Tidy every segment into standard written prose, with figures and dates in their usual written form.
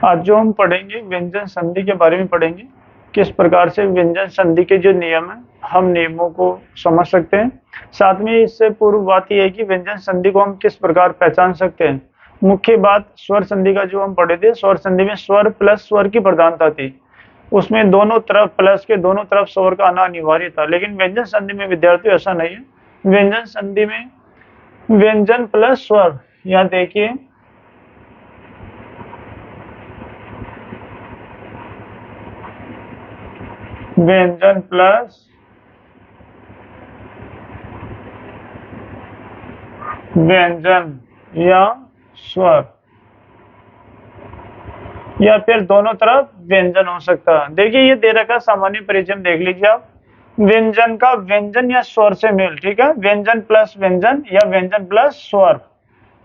आज जो हम पढ़ेंगे व्यंजन संधि के बारे में पढ़ेंगे, किस प्रकार से व्यंजन संधि के जो नियम है हम नियमों को समझ सकते हैं। साथ में इससे पूर्व बात यह है कि व्यंजन संधि को हम किस प्रकार पहचान सकते हैं। मुख्य बात स्वर संधि का जो हम पढ़े थे, स्वर संधि में स्वर प्लस स्वर की प्रधानता थी, उसमें दोनों तरफ प्लस के दोनों तरफ स्वर का आना अनिवार्य था। लेकिन व्यंजन संधि में विद्यार्थियों ऐसा नहीं है। व्यंजन संधि में व्यंजन प्लस स्वर, यहाँ देखिए व्यंजन प्लस व्यंजन या स्वर, या फिर दोनों तरफ व्यंजन हो सकता है। देखिए ये दे रखा सामान्य परिचय देख लीजिए आप, व्यंजन का व्यंजन या स्वर से मेल, ठीक है, व्यंजन प्लस व्यंजन या व्यंजन प्लस स्वर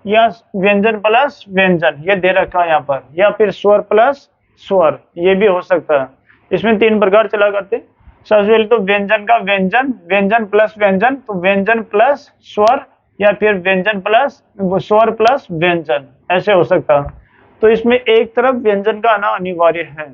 या व्यंजन प्लस व्यंजन, ये दे रखा है यहाँ पर, या फिर स्वर प्लस स्वर, ये भी हो सकता है। इसमें तीन प्रकार चला करते। सबसे पहले तो व्यंजन का व्यंजन, व्यंजन प्लस व्यंजन, तो व्यंजन प्लस स्वर या फिर व्यंजन प्लस स्वर प्लस व्यंजन, ऐसे हो सकता है। तो इसमें एक तरफ व्यंजन का आना अनिवार्य है,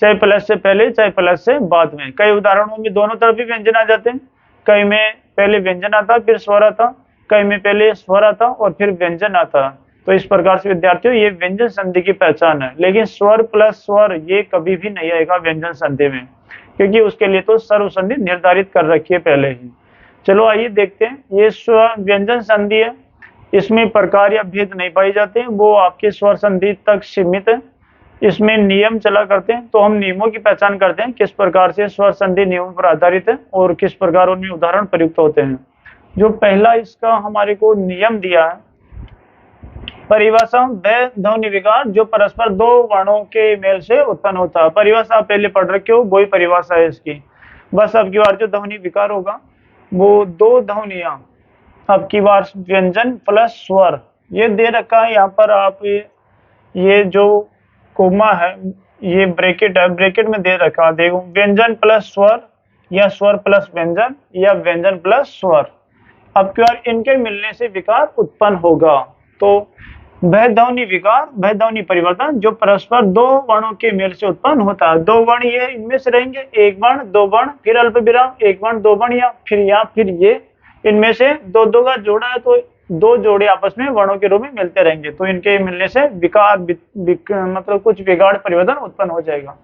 चाहे प्लस से पहले चाहे प्लस से बाद में। कई उदाहरणों में दोनों तरफ भी व्यंजन आ जाते हैं, कई में पहले व्यंजन आता फिर स्वर आता, कई में पहले स्वर आता और फिर व्यंजन आता। तो इस प्रकार से विद्यार्थियों ये व्यंजन संधि की पहचान है। लेकिन स्वर प्लस स्वर ये कभी भी नहीं आएगा व्यंजन संधि में, क्योंकि उसके लिए तो सर्व संधि निर्धारित कर रखी है पहले ही। चलो आइए देखते हैं, ये स्वर व्यंजन संधि है, इसमें प्रकार या भेद नहीं पाए जाते हैं, वो आपके स्वर संधि तक सीमित है। इसमें नियम चला करते हैं, तो हम नियमों की पहचान करते हैं किस प्रकार से स्वर संधि नियमों पर आधारित है और किस प्रकार उनमें उदाहरण प्रयुक्त होते हैं। जो पहला इसका हमारे को नियम दिया है, परिभाषा व ध्वनि विकार जो परस्पर दो वर्णों के मेल से उत्पन्न होता है। परिभाषा आप पहले पढ़ रखे हो, वही परिभाषा है इसकी। बस अब की बार जो ध्वनि विकार होगा वो दो ध्वनियां, अब की बार व्यंजन प्लस स्वर, ये दे रखा है यहाँ पर। आप ये जो कोमा है, ये ब्रैकेट है, ब्रैकेट में दे रखा है, देखो व्यंजन प्लस स्वर या स्वर प्लस व्यंजन या व्यंजन प्लस स्वर, अब की बार इनके मिलने से विकार उत्पन्न होगा। तो वह ध्वनि विकार, वह ध्वनि परिवर्तन जो परस्पर दो वर्णों के मेल से उत्पन्न होता है। दो वर्ण ये इनमें से रहेंगे, एक वर्ण दो वर्ण फिर अल्प विराम, एक वर्ण दो वर्ण या फिर ये, इनमें से दो दो का जोड़ा है तो दो जोड़े आपस में वर्णों के रूप में मिलते रहेंगे, तो इनके मिलने से विकार मतलब कुछ विगाड़ परिवर्तन उत्पन्न हो जाएगा।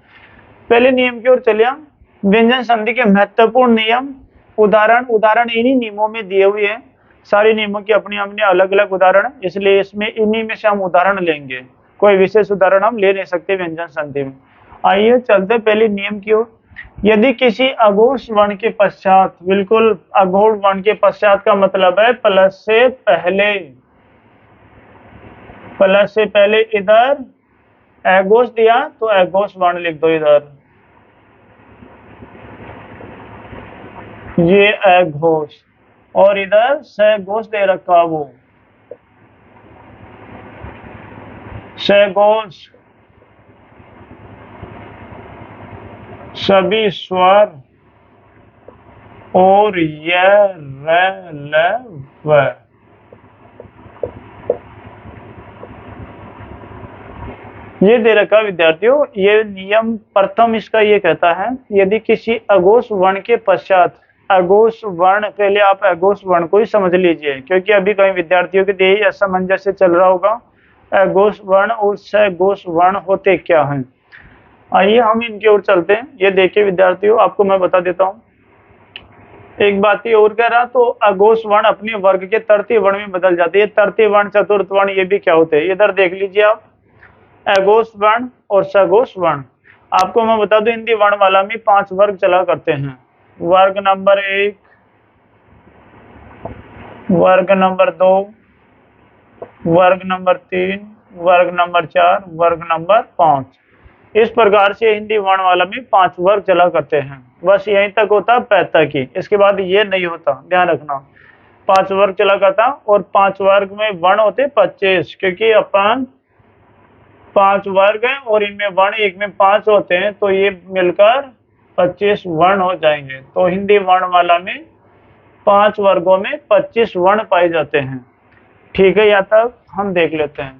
पहले नियम की ओर चले हम, व्यंजन संधि के महत्वपूर्ण नियम, उदाहरण इन्हीं नियमों में दिए हुए हैं। सारे नियमों की अपनी अपनी अलग अलग उदाहरण है, इसलिए इसमें इन्हीं में से हम उदाहरण लेंगे, कोई विशेष उदाहरण हम ले नहीं सकते व्यंजन संधि में। आइए चलते पहले नियम की ओर। यदि किसी अघोष वर्ण के पश्चात, बिल्कुल अघोष वर्ण के पश्चात का मतलब है प्लस से पहले, प्लस से पहले इधर अघोष दिया तो अघोष वर्ण लिख दो इधर, ये अघोष, और इधर सघोष दे रखा वो सघोष, सभी स्वर और य र ल व, ये दे रखा विद्यार्थियों। ये नियम प्रथम इसका ये कहता है, यदि किसी अघोष वर्ण के पश्चात, अघोष वर्ण, पहले आप अघोष वर्ण को ही समझ लीजिए, क्योंकि अभी कई विद्यार्थियों के लिए असमंजस से चल रहा होगा अघोष वर्ण और सघोष वर्ण होते क्या हैं। आइए हम इनकी ओर चलते हैं। ये देखिए विद्यार्थियों, आपको मैं बता देता हूँ। एक बात ये और कह रहा, तो अघोष वर्ण अपने वर्ग के तृतीय वर्ण में बदल जाते हैं। तृतीय वर्ण, चतुर्थ वर्ण, ये भी क्या होते हैं, इधर देख लीजिए आप, अघोष वर्ण और सघोष वर्ण। आपको मैं बता दूं, हिंदी वर्णमाला में 5 वर्ग चला करते हैं। वर्ग नंबर 1, वर्ग नंबर 2, वर्ग नंबर 3, वर्ग नंबर 4, वर्ग नंबर 5। इस प्रकार से हिंदी वर्णमाला में 5 वर्ग चला करते हैं। बस यहीं तक होता पैतक की, इसके बाद ये नहीं होता, ध्यान रखना। 5 वर्ग चला करता, और 5 वर्ग में वर्ण होते 25, क्योंकि अपन 5 वर्ग हैं और इनमें वर्ण एक में 5 होते हैं, तो ये मिलकर 25 वर्ण हो जाएंगे। तो हिंदी वर्णमाला में 5 वर्गों में 25 वर्ण पाए जाते हैं। ठीक है, यहाँ तक हम देख लेते हैं।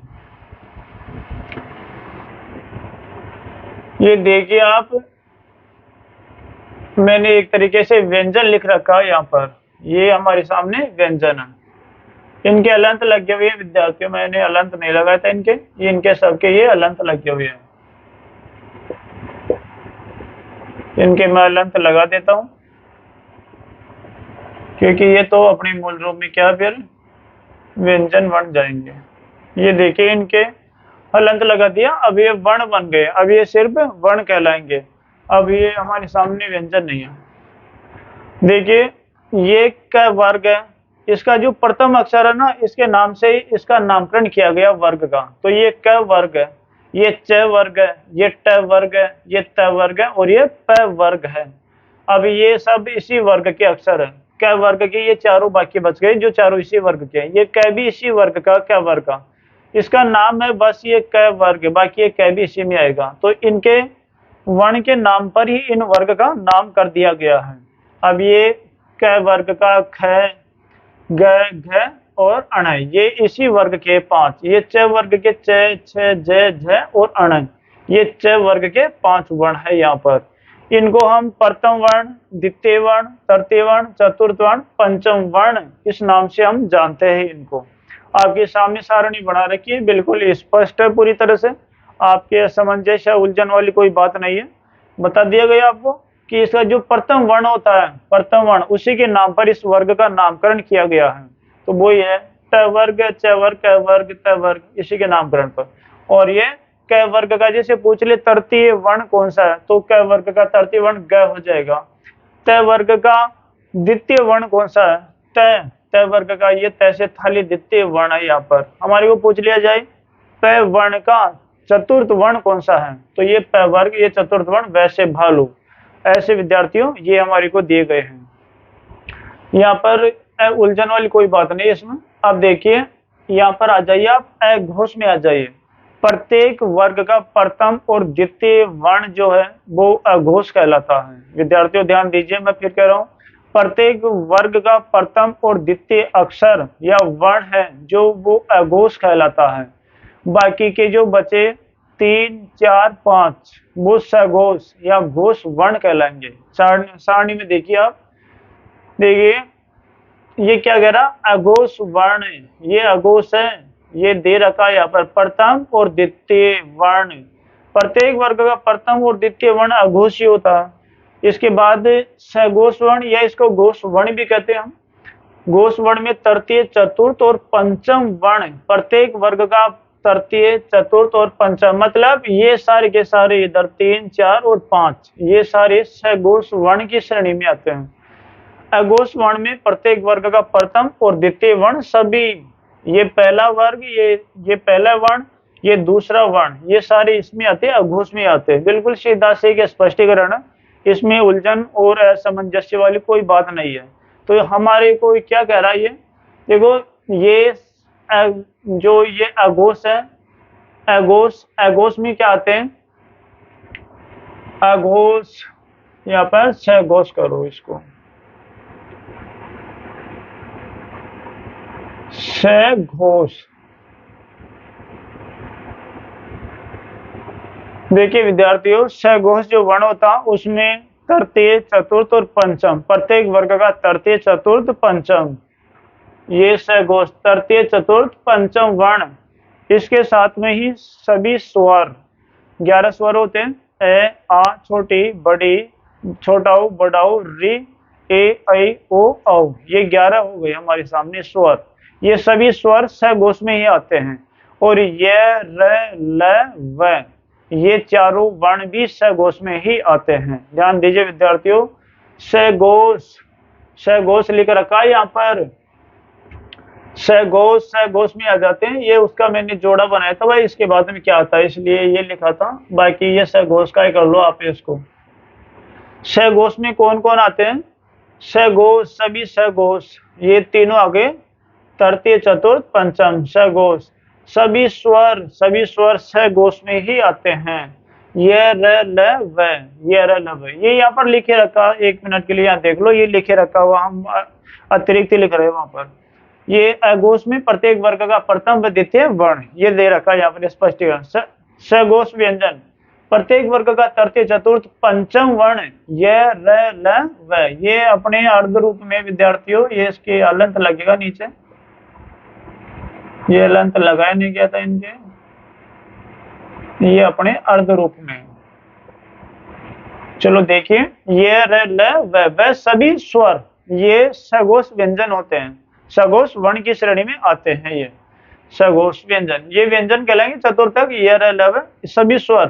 ये देखिए आप, मैंने एक तरीके से व्यंजन लिख रखा है यहाँ पर, ये हमारे सामने व्यंजन है। इनके अलंत लगे हुए हैं विद्यार्थियों, मैंने अलंत नहीं लगाया था इनके, ये इनके सबके ये अलंत लगे हुए हैं। इनके मैं अलंत लगा देता हूँ, क्योंकि ये तो अपने मूल रूप में क्या फिर व्यंजन बन जाएंगे। ये देखिए इनके हलंत लगा दिया, अब ये वर्ण बन गए, अब ये सिर्फ वर्ण कहलाएंगे, अब ये हमारे सामने व्यंजन नहीं है। देखिए ये क वर्ग है, इसका जो प्रथम अक्षर है ना, इसके नाम से ही इसका नामकरण किया गया वर्ग का, तो ये क वर्ग है, ये च वर्ग है, ये ट वर्ग है, ये त वर्ग है और ये प वर्ग है। अब ये सब इसी वर्ग के अक्षर है, क वर्ग के ये चारों बाकी बच गए जो चारों इसी वर्ग के हैं। ये क भी इसी वर्ग का, क वर्ग का, इसका नाम है बस ये क वर्ग, बाकी ये क भी इसी में आएगा। तो इनके वर्ण के नाम पर ही इन वर्ग का नाम कर दिया गया है। अब ये क वर्ग का ख, ग, घ और अण, ये इसी वर्ग के 5, ये च वर्ग के च, छ, ज, झ और अण, ये च वर्ग के 5 वर्ण है यहाँ पर। इनको हम प्रथम वर्ण, द्वितीय वर्ण, तृतीय वर्ण, चतुर्थ वर्ण, पंचम वर्ण इस नाम से हम जानते हैं इनको। आपके सामने सारणी बना रखी है, बिल्कुल स्पष्ट है पूरी तरह से, आपके असमंजस या उलझन वाली कोई बात नहीं है। बता दिया गया आपको कि इसका जो प्रथम वर्ण होता है, प्रथम वर्ण, उसी के नाम पर इस वर्ग का नामकरण किया गया है, तो वो ही है ट वर्ग, च वर्ग, क वर्ग, त वर्ग, इसी के नामकरण पर। और ये क वर्ग का जैसे पूछ ले तृतीय वर्ण कौन सा है, तो क वर्ग का तृतीय वर्ण ग हो जाएगा। त वर्ग का द्वितीय वर्ण कौन सा है, त, त वर्ग का ये त से थाली द्वितीय वर्ण है। यहाँ पर हमारे को पूछ लिया जाए प वर्ण का चतुर्थ वर्ण कौन सा है, तो ये प वर्ग, ये चतुर्थ वर्ण वैसे भालू, ऐसे विद्यार्थियों ये हमारे को दिए गए हैं। यहाँ पर उलझन वाली कोई बात नहीं इसमें। अब देखिए यहाँ पर आ जाइए आप, घोष में आ जाइए। प्रत्येक वर्ग का प्रथम और द्वितीय वर्ण जो है वो अघोष कहलाता है। विद्यार्थियों ध्यान दीजिए, मैं फिर कह रहा हूँ, प्रत्येक वर्ग का प्रथम और द्वितीय अक्षर या वर्ण है जो वो अघोष कहलाता है। बाकी के जो बचे 3, 4, 5 वो सघोष या घोष वर्ण कहलाएंगे। सारणी में देखिए आप, देखिए ये क्या कह रहा, अघोष वर्ण है, ये अघोष है, ये दे रखा है यहाँ पर प्रथम और द्वितीय वर्ण। प्रत्येक वर्ग का प्रथम और द्वितीय वर्ण अघोष ही होता है। इसके बाद सघोष वर्ण या इसको घोष वर्ण भी कहते हैं हम। घोष वर्ण में तृतीय, चतुर्थ और पंचम वर्ण, प्रत्येक वर्ग का तृतीय, चतुर्थ और पंचम, मतलब ये सारे के सारे इधर 3, 4 और 5 ये सारे सघोष वर्ण की श्रेणी में आते हैं। अघोष वर्ण में प्रत्येक वर्ग का प्रथम और द्वितीय वर्ण सभी, ये पहला वर्ग, ये पहला वर्ण, ये दूसरा वर्ण, ये सारे इसमें आते हैं, अघोष में आते हैं। बिल्कुल सीधा सीधा स्पष्टीकरण है, इसमें उलझन और असमंजस्य वाली कोई बात नहीं है। तो हमारे को क्या कह रहा है ये, देखो ये जो ये अघोष है, अघोष में क्या आते हैं, अघोष, यहाँ पर सघोष करो इसको, सघोष। देखिए विद्यार्थियों, सघोष जो वर्ण होता उसमें तृतीय, चतुर्थ और पंचम, प्रत्येक वर्ग का तृतीय, चतुर्थ, पंचम, ये सघोष तृतीय, चतुर्थ, पंचम वर्ण। इसके साथ में ही सभी स्वर, 11 स्वर होते हैं, ए, आ, छोटी, बड़ी, छोटा ऊ, बड़ा ऊ, री, ए, ऐ, ओ, औ, ये 11 हो गए हमारे सामने स्वर। ये सभी स्वर सघोष में ही आते हैं। और य, र, ल, व, ये चारों वर्ण भी सघोष में ही आते हैं। ध्यान दीजिए विद्यार्थियों, सघोष, सघोष लिख रखा है यहाँ पर, सघोष सघोष में आ जाते हैं। ये उसका मैंने जोड़ा बनाया था भाई, इसके बाद में क्या आता है इसलिए ये लिखा था, बाकी ये सघोष का ही कर लो आप इसको। सघोष में कौन कौन आते हैं, सघोष, सभी सघोष, ये तीनों आगे तृतीय, चतुर्थ, पंचम, सघोष, सभी स्वर सघोष में ही आते हैं। ये र, ल, व, ये र, ल, व, ये यहाँ पर लिखे रखा, 1 मिनट के लिए यहाँ देख लो, ये लिखे रखा हुआ, हम अतिरिक्त लिख रहे हैं वहां पर। ये अघोष में प्रत्येक वर्ग का प्रथम व द्वितीय वर्ण, ये दे रखा है यहाँ पर स्पष्टीकरण। सघोष व्यंजन, प्रत्येक वर्ग का तृतीय चतुर्थ पंचम वर्ण य र ल व, ये अपने अर्ध रूप में विद्यार्थियों, ये इसके अलंत लगेगा नीचे, ये अलंत लगाया नहीं गया था इनके, ये अपने अर्ध रूप में। चलो देखिए, ये र ल व सभी स्वर ये सघोष व्यंजन होते हैं, सघोष वर्ण की श्रेणी में आते हैं। ये सघोष व्यंजन, ये व्यंजन कहलाएंगे चतुर्थक ये र ल व सभी स्वर।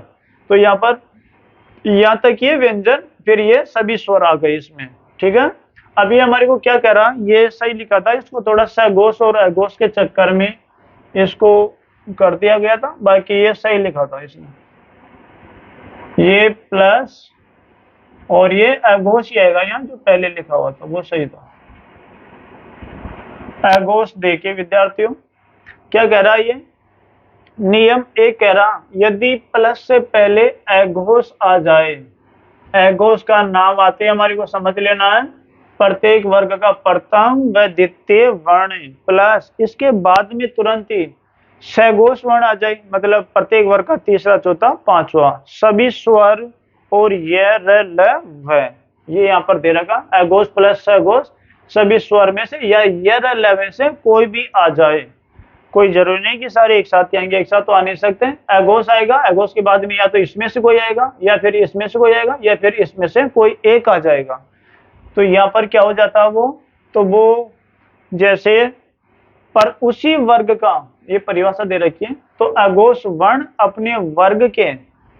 तो यहाँ पर यहाँ तक ये व्यंजन, फिर ये सभी स्वर आ गए इसमें, ठीक है। अभी हमारे को क्या कह रहा, ये सही लिखा था, इसको थोड़ा सघोष और अघोष के चक्कर में इसको कर दिया गया था, बाकी ये सही लिखा था इसमें, ये प्लस और ये अघोष ही आएगा यहाँ, जो पहले लिखा हुआ था वो सही था। अघोष देखिए विद्यार्थियों क्या कह रहा है, ये नियम एक कह रहा, यदि प्लस से पहले अघोष आ जाए, अघोष का नाम आते हमारे को समझ लेना है, प्रत्येक वर्ग का प्रथम व द्वितीय वर्ण प्लस इसके बाद में तुरंत ही सघोष वर्ण आ जाए, मतलब प्रत्येक वर्ग का तीसरा चौथा पांचवा, सभी स्वर और य र ल व, ये यहाँ पर दे रखा, अघोष प्लस सघोष सभी स्वर में से या य र ल में से कोई भी आ जाए, कोई जरूरी नहीं कि सारे एक साथ आएंगे, एक साथ तो आ नहीं सकते। अघोष आएगा, अघोष के बाद में या तो इसमें से कोई आएगा, या फिर इसमें से कोई आएगा, या फिर इसमें से कोई एक आ जाएगा। तो यहाँ पर क्या हो जाता है वो, तो वो जैसे पर उसी वर्ग का, ये परिभाषा दे रखी है, तो अघोष वर्ण अपने वर्ग के,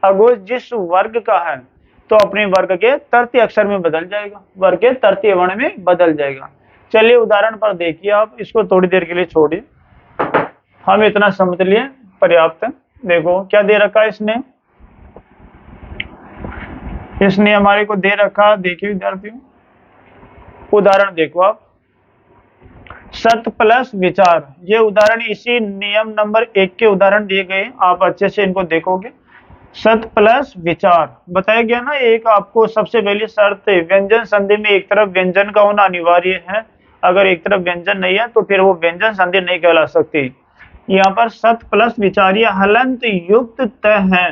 अघोष जिस वर्ग का है तो अपने वर्ग के तृतीय अक्षर में बदल जाएगा, वर्ग के तृतीय वर्ण में बदल जाएगा। चलिए उदाहरण पर देखिए आप, इसको थोड़ी देर के लिए छोड़िए, हम इतना समझ लिए पर्याप्त है। देखो क्या दे रखा है इसने, इसने हमारे को दे रखा, देखिए विद्यार्थियों उदाहरण देखो आप, सत प्लस विचार, ये उदाहरण इसी नियम नंबर 1 के उदाहरण दिए गए, आप अच्छे से इनको देखोगे। सत प्लस विचार बताया गया ना, एक आपको सबसे पहली शर्त व्यंजन संधि में एक तरफ व्यंजन का होना अनिवार्य है, अगर एक तरफ व्यंजन नहीं है तो फिर वो व्यंजन संधि नहीं कहला सकती। यहाँ पर सत प्लस विचार ये हलंत युक्त त है,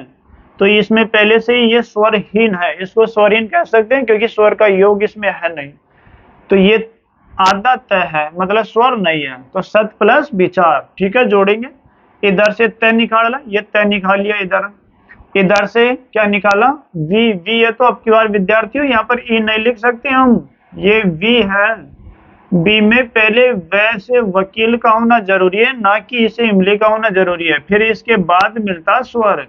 तो इसमें पहले से ही ये स्वरहीन है, इसको स्वरहीन कह सकते हैं क्योंकि स्वर का योग इसमें है नहीं, तो ये आधा त है, मतलब स्वर नहीं है, तो सत प्लस विचार, ठीक है। जोड़ेंगे, इधर से त निकाला, ये त निकाल लिया, इधर से क्या निकाला वी, वी है तो अब की बार विद्यार्थियों यहाँ पर ई नहीं लिख सकते हम, ये वी है, बी में पहले व से वकील का होना जरूरी है, ना कि इसे इमली का होना जरूरी है, फिर इसके बाद मिलता स्वर,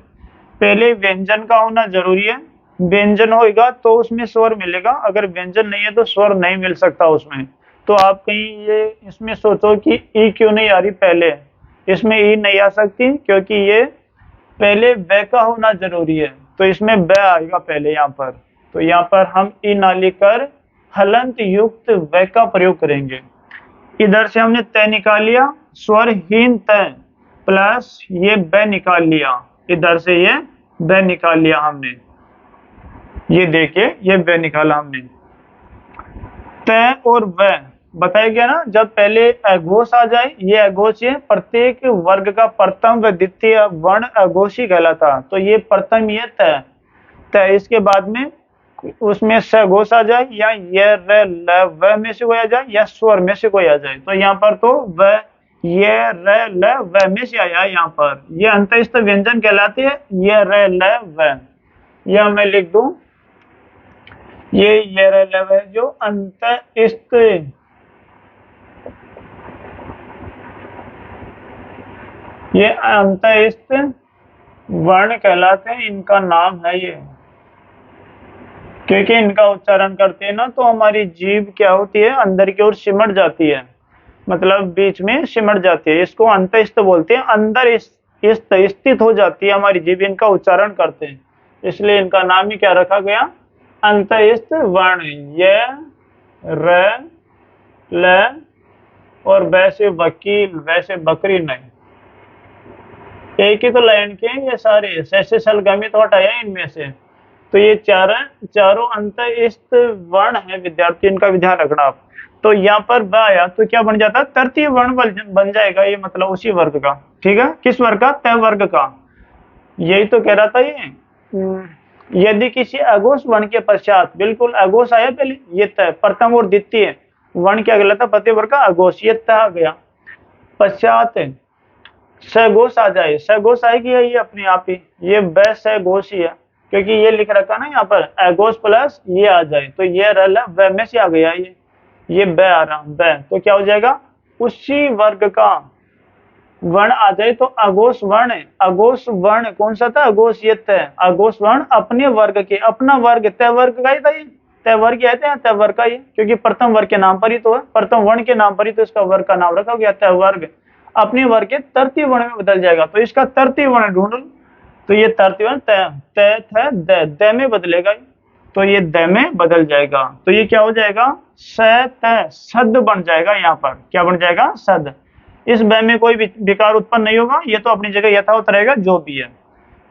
पहले व्यंजन का होना जरूरी है, व्यंजन होगा तो उसमें स्वर मिलेगा, अगर व्यंजन नहीं है तो स्वर नहीं मिल सकता उसमें। तो आप कहीं ये इसमें सोचो कि ई क्यों नहीं आ रही, पहले इसमें ई नहीं आ सकती क्योंकि ये पहले व का होना जरूरी है, तो इसमें व आएगा पहले यहाँ पर, तो यहाँ पर हम ई ना लिखकर हलंत युक्त व का प्रयोग करेंगे। इधर से हमने त निकाल लिया, स्वरहीन त प्लस ये ब निकाल लिया, इधर से ये ब निकाल लिया हमने, ये देखिए ये व निकाला हमने। त और व बताया गया ना, जब पहले अघोष आ जाए, ये अघोष है, प्रत्येक वर्ग का प्रथम व द्वितीय वर्ण अघोषी कहलाता, तो ये प्रथम ये त, इसके बाद में उसमें सघोष आ जाए, या ये र ल व में से कोई आ जाए, या स्वर में से कोई आ जाए, तो यहाँ पर तो व ये र ल व में से आया, यहाँ पर ये अंतस्थ व्यंजन कहलाते हैं, ये र ल व, यह मैं लिख दूं, ये र ल व जो अंतस्थ, ये अंतस्थ वर्ण कहलाते हैं, इनका नाम है ये, क्योंकि इनका उच्चारण करते हैं ना तो हमारी जीभ क्या होती है, अंदर की ओर सिमट जाती है, मतलब बीच में सिमट जाती है, इसको अंतस्थ बोलते हैं, अंदर स्थित हो जाती है हमारी जीभ, इनका उच्चारण करते हैं, इसलिए इनका नाम ही क्या रखा गया, अंतस्थ वर्ण। ये र ल और वैसे वकील, वैसे बकरी नहीं, एक ही तो लाइन के हैं ये सारे, से सलगामी तो हटाया इनमें से, तो ये चारों अंतस्थ वर्ण है विद्यार्थी, इनका भी ध्यान रखना आप। तो यहाँ पर ब आया तो क्या बन जाता है, तृतीय वर्ण बन जाएगा, ये मतलब उसी वर्ग का, ठीक है, किस वर्ग का, त वर्ग का, यही तो कह रहा था ये, यदि किसी अघोष वर्ण के पश्चात, बिल्कुल अघोष आया पहले, ये त प्रथम और द्वितीय वर्ण क्या कहलाता है, प्रत्यय वर्ग का अघोष, ये त आ गया। पश्चात सघोष आ जाए, सघोष आएगी ये अपने आप ही, ये ब सघोष ही है, क्योंकि ये लिख रखा ना यहाँ पर अघोष प्लस ये आ जाए, तो ये रल व में से आ गया ये ब आ रहा ब, तो क्या हो जाएगा, उसी वर्ग का वर्ण आ जाए तो अघोष वर्ण, अघोष वर्ण कौन सा था, अघोष ये त, अघोष वर्ण अपने वर्ग के, अपना वर्ग तय वर्ग का ही था ये, तय वर्ग कहते हैं, तय वर्ग का ही, क्योंकि प्रथम वर्ग के नाम पर ही तो है, प्रथम वर्ण के नाम पर ही तो इसका वर्ग का नाम रखा गया तय वर्ग, अपने वर्ग के तृतीय वर्ण में बदल जाएगा, तो इसका तृतीय वर्ण ढूंढ लो, तो ये तृतीय वर्ण तय थ द में बदलेगा, तो ये द में बदल जाएगा, तो ये क्या हो जाएगा, स त सद बन जाएगा, यहाँ पर क्या बन जाएगा, सद। इस ब में कोई विकार उत्पन्न नहीं होगा, ये तो अपनी जगह यथावत रहेगा जो भी है,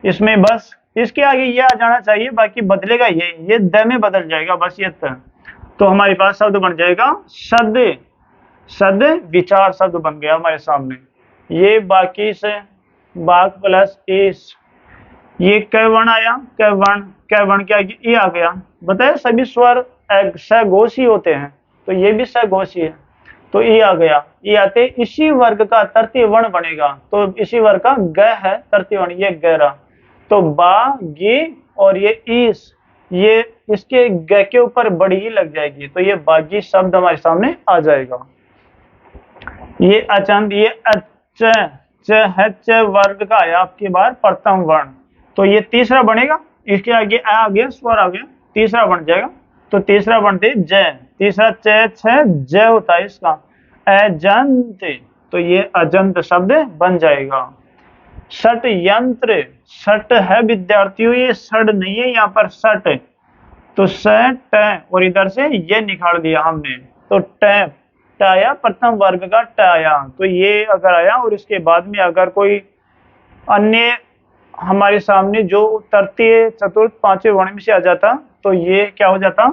इसमें बस इसके आगे ये आ जाना चाहिए, बाकी बदलेगा ये द में बदल जाएगा बस ये त, तो हमारे पास शब्द बन जाएगा सद, सद विचार शब्द बन गया हमारे सामने। ये बाकी से बाक प्लस इस, ये क वर्ण आया, क वर्ण के आगे ई आ गया, बताए सभी स्वर सघोषी होते हैं, तो ये भी सघोषी है, तो ई आ गया, ई आते इसी वर्ग का तृतीय वर्ण बनेगा, तो इसी वर्ग का ग है तृतीय वर्ण, ये गहरा, तो बा गी और ये ईस, ये इसके ग के ऊपर बड़ी ही लग जाएगी, तो ये बागी शब्द हमारे सामने आ जाएगा। ये अचंद, ये च वर्ग का आया आपके बार प्रथम वर्ण, तो ये तीसरा बनेगा, इसके आगे आ गया स्वर आ गया, तीसरा बन जाएगा, तो तीसरा बनते जय, तीसरा छ जय होता है इसका अजंत, तो ये अजंत शब्द बन जाएगा। षट यंत्र, षट है विद्यार्थियों, ये षड नहीं है यहाँ पर षट, तो ट और इधर से ये निकाल दिया हमने, तो ट आया प्रथम वर्ग का ट आया, तो ये अगर आया और इसके बाद में अगर कोई अन्य हमारे सामने जो तृतीय चतुर्थ पांचवें वर्ण में से आ जाता, तो ये क्या हो जाता,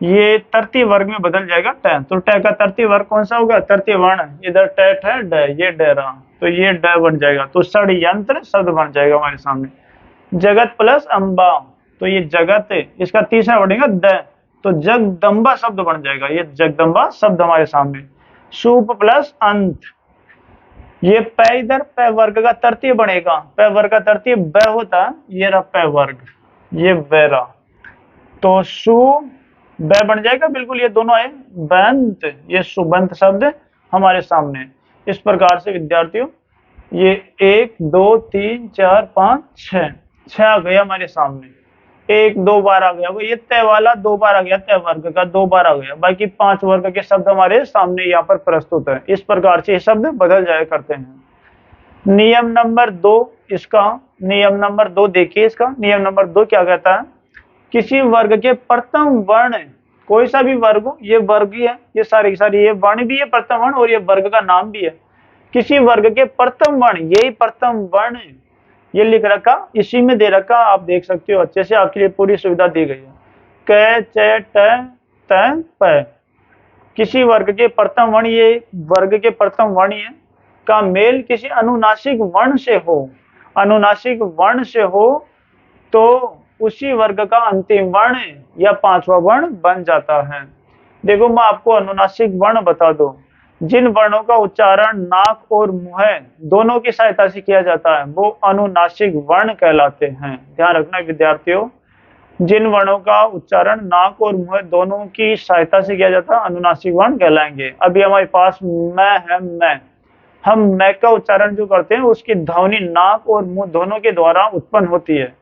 ये तृतीय वर्ग में बदल जाएगा ट, तो ट का तृतीय वर्ग कौन सा होगा, तृतीय वर्ण, इधर ट है ड, ये ड रहा, तो ये ड बन जाएगा, तो षड्यंत्र शब्द बन जाएगा हमारे सामने। जगत प्लस अम्बा, तो ये जगत, इसका तीसरा बनेगा द, तो जगदम्बा शब्द बन जाएगा, ये जगदम्बा शब्द हमारे सामने। सूप प्लस अंत, ये प इधर प वर्ग का तृतीय बनेगा, प वर्ग का तृतीय ब होता, ये रहा प वर्ग, ये बेरा, तो सु ब बन जाएगा, बिल्कुल ये दोनों है बंत, ये सुबंत शब्द हमारे सामने। इस प्रकार से विद्यार्थियों ये 1 2 3 4 5 6 आ गया हमारे सामने, 1 2 बार आ गया, ये तय वाला 2 बार आ गया, तय वर्ग का 2 बार आ गया, बाकी 5 वर्ग के शब्द हमारे सामने यहाँ पर प्रस्तुत है। इस प्रकार से ये शब्द बदल जाया करते हैं। नियम नंबर 2, इसका नियम नंबर 2 देखिए, इसका नियम नंबर 2 क्या कहता है, किसी वर्ग के प्रथम वर्ण, कोई सा भी वर्ग हो, ये वर्ग ही है, ये सारे सारे ये वर्ण भी है प्रथम वर्ण, और ये वर्ग का नाम भी है, किसी वर्ग के प्रथम वर्ण, यही प्रथम वर्ण, ये लिख रखा, इसी में दे रखा, आप देख सकते हो अच्छे से, आपके लिए पूरी सुविधा दी गई है। क च ट त प, किसी वर्ग के प्रथम वर्ण, ये वर्ग के प्रथम वर्ण है का मेल किसी अनुनासिक वर्ण से हो, अनुनासिक वर्ण से हो तो उसी वर्ग का अंतिम वर्ण या पांचवा वर्ण बन जाता है। देखो मैं आपको अनुनासिक वर्ण बता दूं, जिन वर्णों का उच्चारण नाक और मुंह दोनों की सहायता से किया जाता है वो अनुनासिक वर्ण कहलाते हैं। ध्यान रखना विद्यार्थियों, जिन वर्णों का उच्चारण नाक और मुंह दोनों की सहायता से किया जाता है अनुनासिक वर्ण कहलाएंगे। अभी हमारे पास मैं है, मैं, हम मैं का उच्चारण जो करते हैं उसकी ध्वनि नाक और मुंह दोनों के द्वारा उत्पन्न होती है।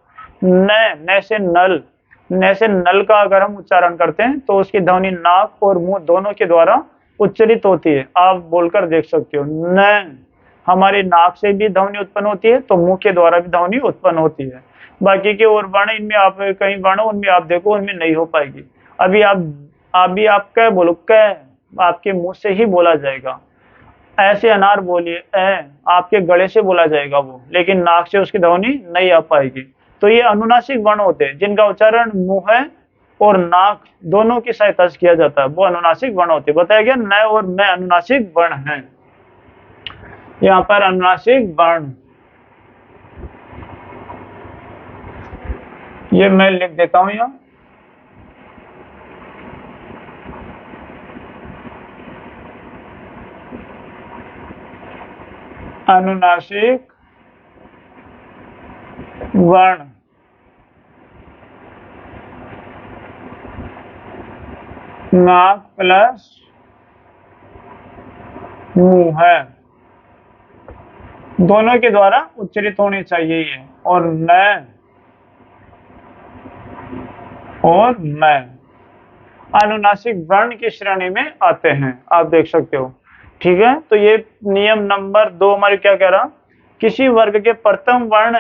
न से नल, न से नल का अगर हम उच्चारण करते हैं तो उसकी ध्वनि नाक और मुंह दोनों के द्वारा उच्चरित होती है। आप बोलकर देख सकते हो, न हमारे नाक से भी ध्वनि उत्पन्न होती है तो मुंह के द्वारा भी ध्वनि उत्पन्न होती है। बाकी के और वर्ण इनमें आप कई वर्ण उनमें आप देखो उनमें नहीं हो पाएगी। अभी आप कह बोलो, कह आपके मुंह से ही बोला जाएगा। ऐसे अनार बोलिए, आपके गले से बोला जाएगा वो, लेकिन नाक से उसकी ध्वनि नहीं आ पाएगी। तो ये अनुनासिक वर्ण होते हैं जिनका उच्चारण मुंह और नाक दोनों की सहायता से किया जाता है, वो अनुनासिक वर्ण होते हैं। बताया गया न और मैं अनुनासिक वर्ण हैं। यहाँ पर अनुनासिक वर्ण ये मैं लिख देता हूं यहाँ, अनुनासिक वर्ण नाक प्लस मुंह है, दोनों के द्वारा उच्चरित होनी चाहिए ये, और न और मैं अनुनासिक वर्ण की श्रेणी में आते हैं, आप देख सकते हो। ठीक है, तो ये नियम नंबर 2 हमारे क्या कह रहा, किसी वर्ग के प्रथम वर्ण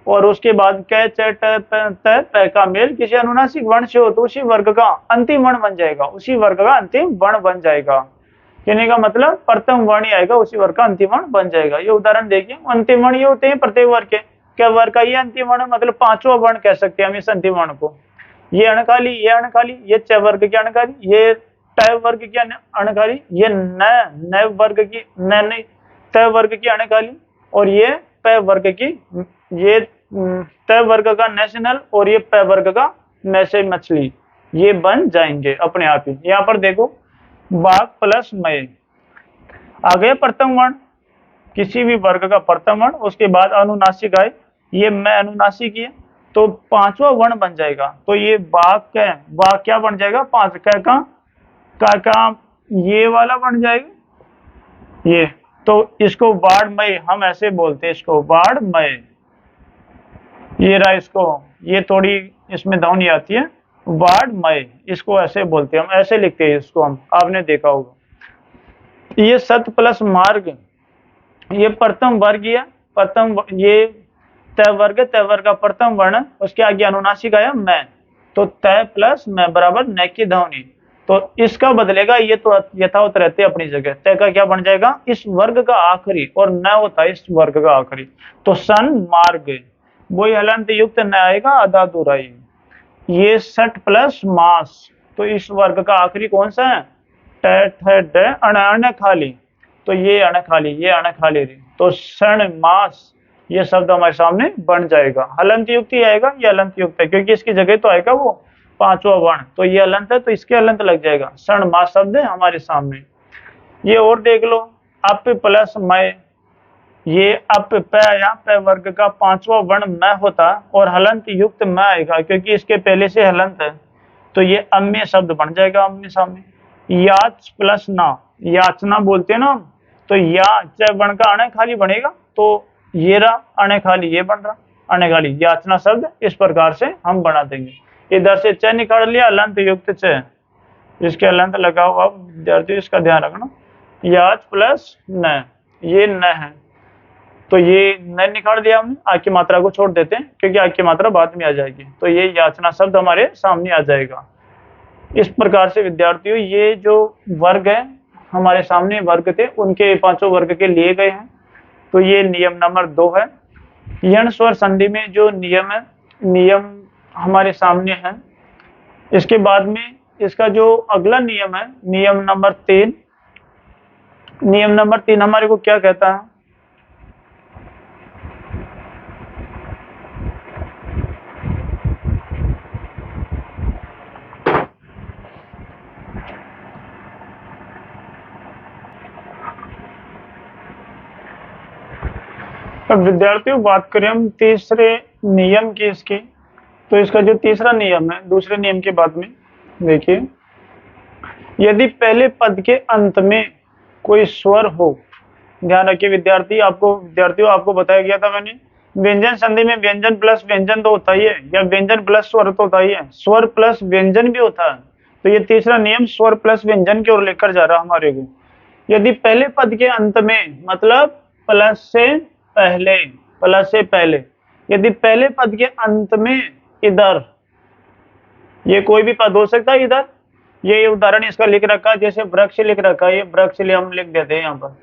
और उसके बाद क च ट प त प का मेल किसी अनुनासिक वर्ण से हो तो उसी वर्ग का अंतिम वर्ण बन जाएगा, उसी वर्ग का अंतिम वर्ण बन जाएगा। कहने का मतलब प्रथम वर्ण ही आएगा, उसी वर्ग का अंतिम वर्ण बन जाएगा। ये उदाहरण देखिए, अंतिम वर्ण ये होते हैं प्रत्येक वर्ग के, क्या वर्ग का ये अंतिम वर्ण मतलब पांचवा वर्ण कह सकते हैं हम इस अंतिम वर्ण को। ये अणखाली, ये अणखाली, ये च वर्ग की अणखाली, ये ट वर्ग की अणखाली, ये न वर्ग की नहीं त वर्ग की अणखाली, और ये प वर्ग की, ये त वर्ग का नेशनल और ये प वर्ग का मैसे मछली, ये बन जाएंगे अपने आप ही। यहाँ पर देखो बाघ प्लस मय आ गया प्रथम वर्ण, किसी भी वर्ग का प्रथम वर्ण, उसके बाद अनुनासिक आए, ये मैं अनुनासिक है तो पांचवा वर्ण बन जाएगा, तो ये बाघ क्या बन जाएगा, पांच का ये वाला बन जाएगा ये, तो इसको बाढ़मय हम ऐसे बोलते हैं, इसको बाढ़मय। ये रहा, इसको ये थोड़ी इसमें ध्वनि आती है, बाढ़मय, इसको ऐसे बोलते हैं हम, ऐसे लिखते हैं इसको हम, आपने देखा होगा। ये सत प्लस मार्ग, ये प्रथम वर्ग है, प्रथम ये त वर्ग का प्रथम वर्ण, उसके आगे अनुनासिक आया मैं, तो त प्लस मैं बराबर न की ध्वनि, तो इसका बदलेगा, ये तो यथावत रहते अपनी जगह, त का क्या बन जाएगा इस वर्ग का आखिरी, और न होता है इस वर्ग का आखिरी, तो सन मार्ग, वही हलंत युक्त न आएगा आधा दुराई। ये सट प्लस मास, तो इस वर्ग का आखिरी कौन सा है, ट अण खाली, तो ये अण खाली, ये अण खाली, तो सण मास, ये शब्द हमारे सामने बन जाएगा। हलंत युक्त ही आएगा, ये हलंत युक्त है क्योंकि इसकी जगह तो आएगा वो पांचवा वर्ण, तो ये हलंत है तो इसके हलंत लग जाएगा, सण मास शब्द है हमारे सामने। ये और देख लो, अप प्लस मय, ये अप प या प वर्ग का पांचवा वर्ण मैं होता और हलंत युक्त मैं आएगा क्योंकि इसके पहले से हलंत है, तो ये अम्य शब्द बन जाएगा आमने सामने। याच प्लस ना, याचना बोलते हैं ना हम, तो या च वर्ण का अण खाली बनेगा, तो ये रहा अण खाली, ये बन रहा अण खाली, याचना शब्द इस प्रकार से हम बना देंगे। इधर से च निकाल लिया, हलंत युक्त च, इसके हलंत लगा हुआ, विद्यार्थियों इसका ध्यान रखना, याच प्लस न, ये न है, तो ये न निकाल दिया हमने, आ की मात्रा को छोड़ देते हैं क्योंकि आ की मात्रा बाद में आ जाएगी, तो ये याचना शब्द हमारे सामने आ जाएगा। इस प्रकार से विद्यार्थियों ये जो वर्ग है हमारे सामने वर्ग थे, उनके पांचों वर्ग के लिए गए हैं, तो ये नियम नंबर 2 है। यण स्वर संधि में जो नियम है, नियम हमारे सामने है। इसके बाद में इसका जो अगला नियम है, नियम नंबर 3, नियम नंबर 3 हमारे को क्या कहता है, अब विद्यार्थियों बात करें हम तीसरे नियम की इसकी, तो इसका जो तीसरा नियम है दूसरे नियम के बाद में देखिए, यदि पहले पद के अंत में कोई स्वर हो, ध्यान रखिए विद्यार्थियों आपको बताया गया था मैंने, व्यंजन संधि में व्यंजन प्लस व्यंजन तो होता ही है, या व्यंजन प्लस स्वर तो होता ही है, स्वर प्लस व्यंजन भी होता है, तो ये तीसरा नियम स्वर प्लस व्यंजन की ओर लेकर जा रहा है हमारे को। यदि पहले पद के अंत में मतलब प्लस से पहले, यदि पहले पद के अंत में इधर, ये कोई भी पद हो सकता है इधर, ये उदाहरण इसका लिख रखा है, जैसे वृक्ष लिख रखा है, ये वृक्ष लिए हम लिख देते हैं यहाँ पर।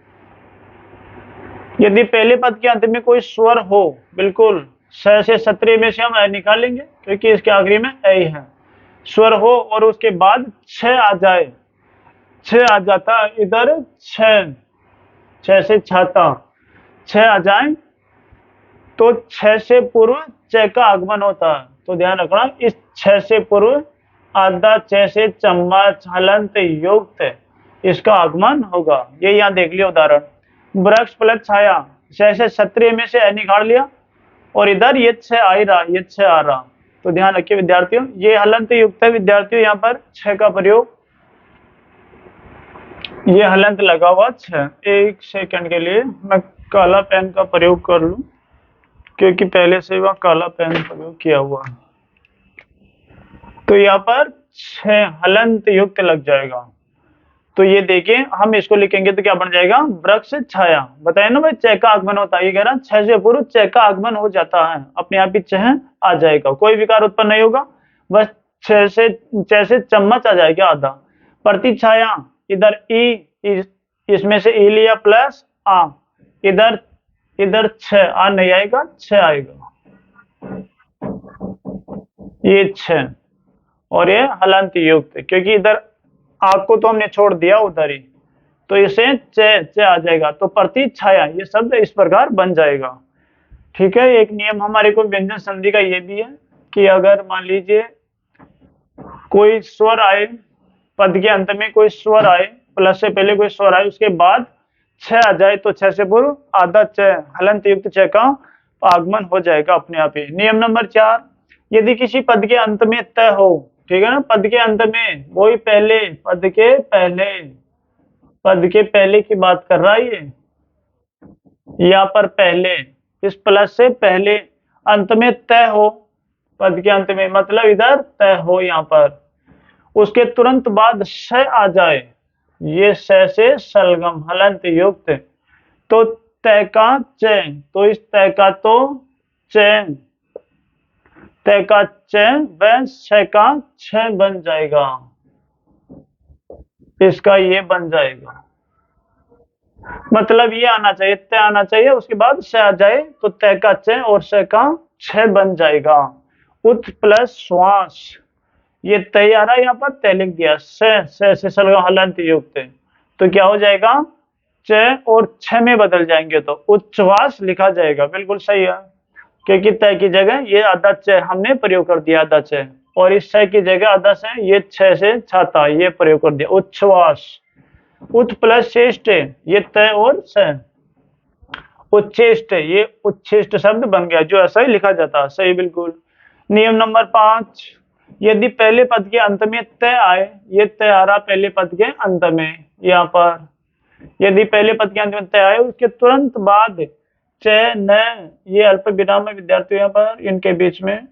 यदि पहले पद के अंत में कोई स्वर हो, बिल्कुल 6 से 17 में से हम ए निकालेंगे क्योंकि इसके आखिरी में ए है, स्वर हो और उसके बाद 6 आ जाए, 6 आ जाता इधर, 6 से छाता 6 आ जाए, तो 6 से पूर्व च का आगमन होता है, तो ध्यान रखना इस छ से पूर्व आधा छ से चम्मच हलंत युक्त इसका आगमन होगा। ये यहाँ देख लिया उदाहरण। वृक्ष प्लस छाया, छ से क्षत्रिय में से निकाल लिया और इधर ये छ आ ही रहा, ये छ आ रहा। तो ध्यान रखिए विद्यार्थियों, ये हलंत युक्त है विद्यार्थियों, यहाँ पर छ का प्रयोग, ये हलंत लगा हुआ छ। एक सेकंड के लिए मैं काला पेन का प्रयोग कर लूं, क्योंकि पहले से वह काला पेन प्रयोग किया हुआ। तो यहाँ पर छ हलंत युक्त लग जाएगा। तो ये देखिए हम इसको लिखेंगे तो क्या बन जाएगा, वृक्ष छाया। बताए ना भाई छ का आगमन होता है, ये कह रहा छ से पूर्व छ का आगमन हो जाता है, अपने आप ही छ आ जाएगा, कोई विकार उत्पन्न नहीं होगा, बस छ से चम्मच आ जाएगा आधा। प्रति छाया, इधर ई, इसमें से ई लिया प्लस आ, इधर छ आ नहीं आएगा, छ आएगा, ये छ और ये हलंत युक्त, क्योंकि इधर आग को तो हमने छोड़ दिया उधर ही, तो इसे च आ जाएगा। तो प्रति छाया ये शब्द इस प्रकार बन जाएगा। ठीक है, एक नियम हमारे को व्यंजन संधि का ये भी है कि अगर मान लीजिए कोई स्वर आए, पद के अंत में कोई स्वर आए, प्लस से पहले कोई स्वर आए, उसके बाद छ आ जाए, तो छ से पूर्व आधा छ हलंत युक्त छ का आगमन हो जाएगा अपने आप ही। नियम नंबर 4, यदि किसी पद के अंत में त हो, ठीक है ना, पद के अंत में, वही पहले पद के पहले की बात कर रहा है ये, यहाँ पर पहले, इस प्लस से पहले अंत में तय हो, पद के अंत में मतलब इधर तय हो, यहाँ पर उसके तुरंत बाद श आ जाए, ये श से सलगम हलंत युक्त, तो तय का च, तो इस तय का तो च, तय का च व छ का छ बन जाएगा, इसका ये बन जाएगा। मतलब ये आना चाहिए, तय आना चाहिए, उसके बाद श आ जाए, तो तय का च और श का छ बन जाएगा। उत प्लस श्वास, ये तय आ रहा है, यहाँ पर तय लिख दिया, से सलगम हलंत युक्त, तो क्या हो जाएगा, च और छ में बदल जाएंगे, तो उच्छ्वास लिखा जाएगा। बिल्कुल सही है, क्योंकि तय की जगह ये आधा छ हमने प्रयोग कर दिया, आधा छ, और इस छ की जगह आधा छ, ये छ से छाता, ये प्रयोग कर दिया, उच्छ्वास। उत प्लस चेष्ट, ये तय और स, उच्चेष्ट, ये उच्छिष्ट शब्द बन गया, जो ऐसा ही लिखा जाता है, सही बिल्कुल। नियम नंबर 5, यदि पहले पद के अंत में तय आए, ये तय आ रहा पहले पद के अंत में, यहाँ पर यदि पहले पद के अंत में तय आए, उसके तुरंत बाद च न, ये अल्प विराम है विद्यार्थियों, यहाँ पर इनके बीच में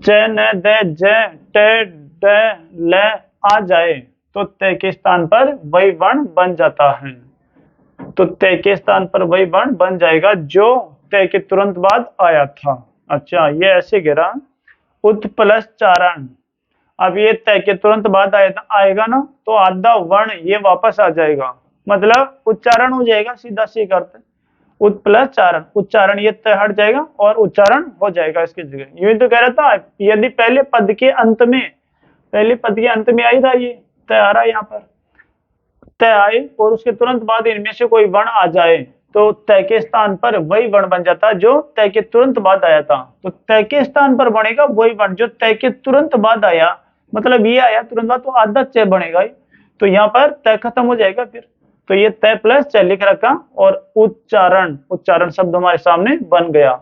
च न द ज ट ड ल आ जाए, तो तय के स्थान पर वही वर्ण बन जाता है, तो तय के स्थान पर वही वर्ण बन जाएगा जो तय के तुरंत बाद आया था। अच्छा, ये ऐसे गिरा, उत प्लस चारण, अब ये तय के तुरंत बाद आएगा ना, तो आधा वर्ण ये वापस आ जाएगा, मतलब उच्चारण हो जाएगा, सीधा सी करते, उत प्लस चारण, उच्चारण ये तय हट जाएगा और उच्चारण हो जाएगा इसकी जगह। यूं तो कह रहा था, यदि पहले पद के अंत में, पहले पद के अंत में आई था, ये तय आ रहा है, यहाँ पर तय आए और उसके तुरंत बाद इनमें से कोई वर्ण आ जाए, तो तय के स्थान पर वही वर्ण बन जाता है जो तय के तुरंत बाद आया था। तो तय के स्थान पर बनेगा वही वर्ण जो तय के तुरंत बाद आया, मतलब ये आया तुरंत बाद, तो आधा च बनेगा, तो यहाँ पर तय खत्म हो जाएगा फिर, तो ये तय प्लस च लिख रखा, और उच्चारण, उच्चारण शब्द हमारे सामने बन गया।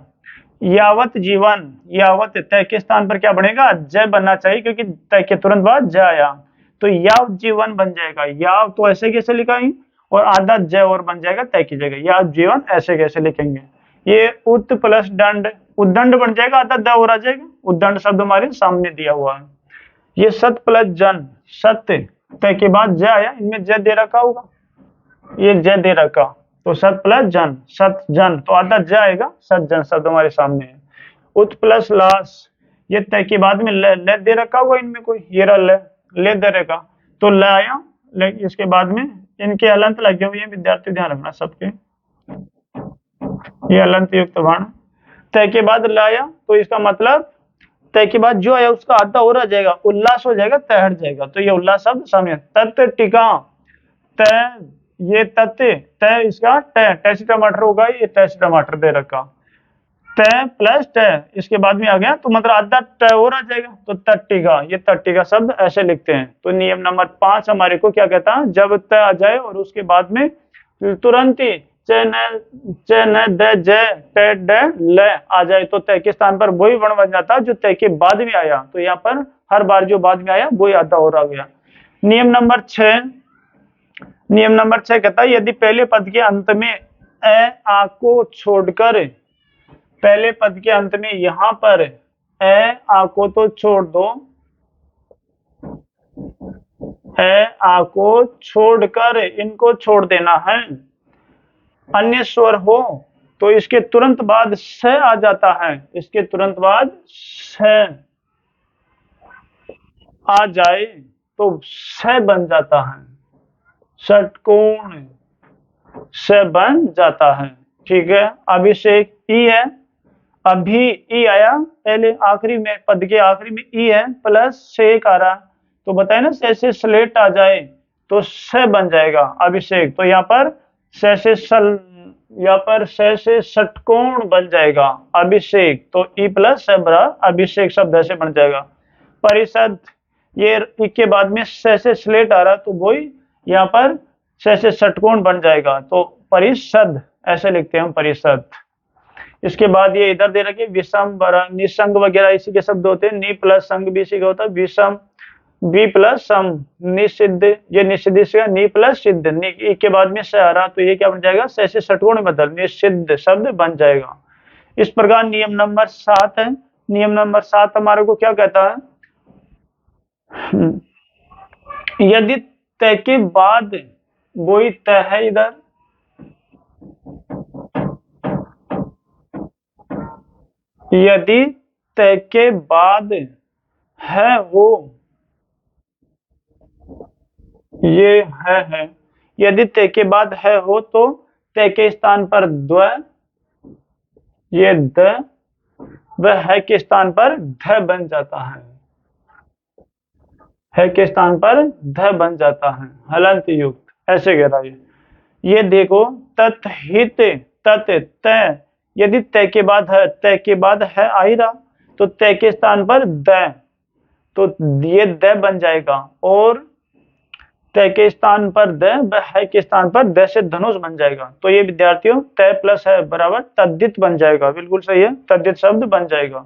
यावत जीवन, यावत तय के स्थान पर क्या बनेगा, ज बनना चाहिए, क्योंकि तय के तुरंत बाद ज आया, तो याव जीवन बन जाएगा। याव तो ऐसे कैसे लिखाएंगे, और आधा ज और बन जाएगा तय की जगह, याव जीवन ऐसे कैसे लिखेंगे। ये उत प्लस दंड, उद्दंड बन जाएगा, आधा द और आ जाएगा, उद्दंड शब्द हमारे सामने दिया हुआ है। ये सत प्लस जन, सत्य तय के बाद ज आया, इनमें ज दे रखा होगा, ये ज दे रखा, तो सत प्लस जन, सत जन, तो आधा ज आएगा, सत जन शब्द हमारे सामने है। उत प्लस लाश, ये तय के बाद में ले दे रखा होगा, इनमें कोई ये ले दे रखा, तो ल आया, इसके बाद में इनके हलंत लगे हुए हैं विद्यार्थी, ध्यान रखना सबके, ये हलंत युक्त वर्ण तय के बाद ल आया, तो इसका मतलब तय के बाद जो आया उसका आधा और आ जाएगा, उल्लास हो जाएगा, तय हट जाएगा, तो ये उल्लास शब्द सामने। तत् टिका, तय, ये तत्, तय इसका टमाटर होगा, ये टमाटर दे रखा, तय प्लस तय, इसके बाद में आ गया तो मतलब आधा तय और आ जाएगा, तो तट्टिका, ये तट्टिका शब्द ऐसे लिखते हैं। तो नियम नंबर 5 हमारे को क्या कहता है, जब तय आ जाए और उसके बाद में तुरंत ही च न द ज ट ड ल आ जाए तो तय के स्थान पर वही वर्ण बन जाता है जो तय के बाद में आया। तो यहाँ पर हर बार जो बाद में आया वही आधा और आ गया। नियम नंबर 6, नियम नंबर 6 कहता है यदि पहले पद के अंत में ए आ को छोड़कर, पहले पद के अंत में यहां पर ए आ को तो छोड़ दो, ए आ को छोड़कर इनको छोड़ देना है, अन्य स्वर हो तो इसके तुरंत बाद स आ जाता है, इसके तुरंत बाद स आ जाए तो स बन जाता है, षटकोण स बन जाता है। ठीक है, अभिषेक ई है, अभी ई आया पहले आखिरी में, पद के आखिरी में ई है प्लस शेक आ रहा, तो बताए ना से स्लेट आ जाए तो स बन जाएगा अभिषेक। तो यहाँ पर से सल, यहाँ पर से षटकोण बन जाएगा अभिषेक, तो ई प्लस स बरा अभिषेक शब्द ऐसे बन जाएगा। परिषद, ये ई के बाद में से स्लेट आ रहा तो वही यहाँ पर से षटकोण बन जाएगा, तो परिषद ऐसे लिखते हैं हम, परिषद। इसके बाद ये इधर दे रखे विषम निसंग वगैरह इसी के शब्द होते हैं, नि प्लस संग भी इसी का होता है, विषम बी प्लस सम, निषिद्ध ये निषिद्ध से नि प्लस सिद्ध, नि के बाद में स आ रहा तो ये क्या बन जाएगा, से षटकोण बदल निषिद्ध शब्द बन जाएगा। इस प्रकार नियम नंबर 7 है, नियम नंबर 7 हमारे को क्या कहता है, यदि तय के बाद वही तय है, इधर यदि तय के बाद है वो, ये है, यदि तय के बाद है हो तो तय के स्थान पर द्व, ये द, वह है के स्थान पर ध बन जाता है के स्थान पर ध बन जाता है, हलंत युक्त ऐसे कह रहा है। ये देखो तत्हित तत् तय, यदि तय के बाद है, तय के बाद है आ ही रहा तो तय के स्थान पर द, तो ये द बन जाएगा, और तय के स्थान पर द, वह है के स्थान पर द से धनुष बन जाएगा। तो ये विद्यार्थियों तय प्लस है बराबर तद्धित बन जाएगा, बिल्कुल सही है, तद्धित शब्द बन जाएगा।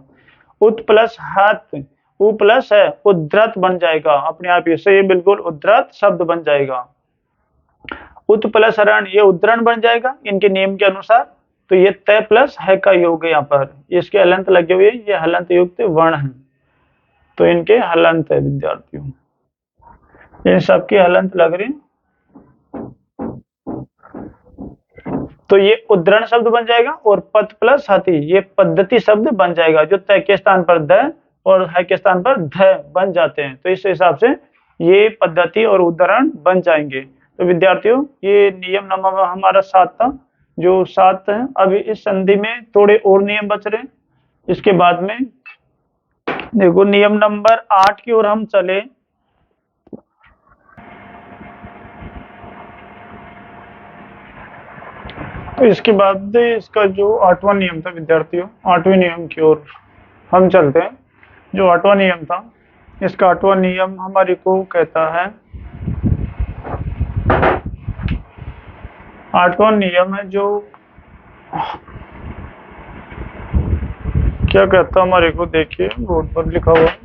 उत प्लस हत, उ प्लस है उद्धृत बन जाएगा अपने आप ही, से ये बिल्कुल उद्धृत शब्द बन जाएगा। उत प्लस हरण, ये उद्धरण बन जाएगा इनके नियम के अनुसार, तो ये तय प्लस है का योग है, यहाँ पर इसके हलंत लगे हुए, ये हलंत युक्त वर्ण है, तो इनके हलंत है विद्यार्थियों, इन सबके हलंत लग रहे हैं। तो ये उद्धरण शब्द बन जाएगा, और पद प्लस हति ये पद्धति शब्द बन जाएगा, जो तय के स्थान पर द और है के स्थान पर ध बन जाते हैं, तो इस हिसाब से ये पद्धति और उद्धरण बन जाएंगे। तो विद्यार्थियों ये नियम नंबर हमारा 7 था, जो 7 है। अभी इस संधि में थोड़े और नियम बच रहे हैं, इसके बाद में देखो नियम नंबर 8 की ओर हम चले। तो इसके बाद इसका जो 8वां नियम था विद्यार्थियों, 8वें नियम की ओर हम चलते हैं। जो 8वां नियम था, इसका 8वां नियम हमारे को कहता है, 8वां नियम है जो क्या कहता है हमारे को, देखिए बोर्ड पर लिखा हुआ है।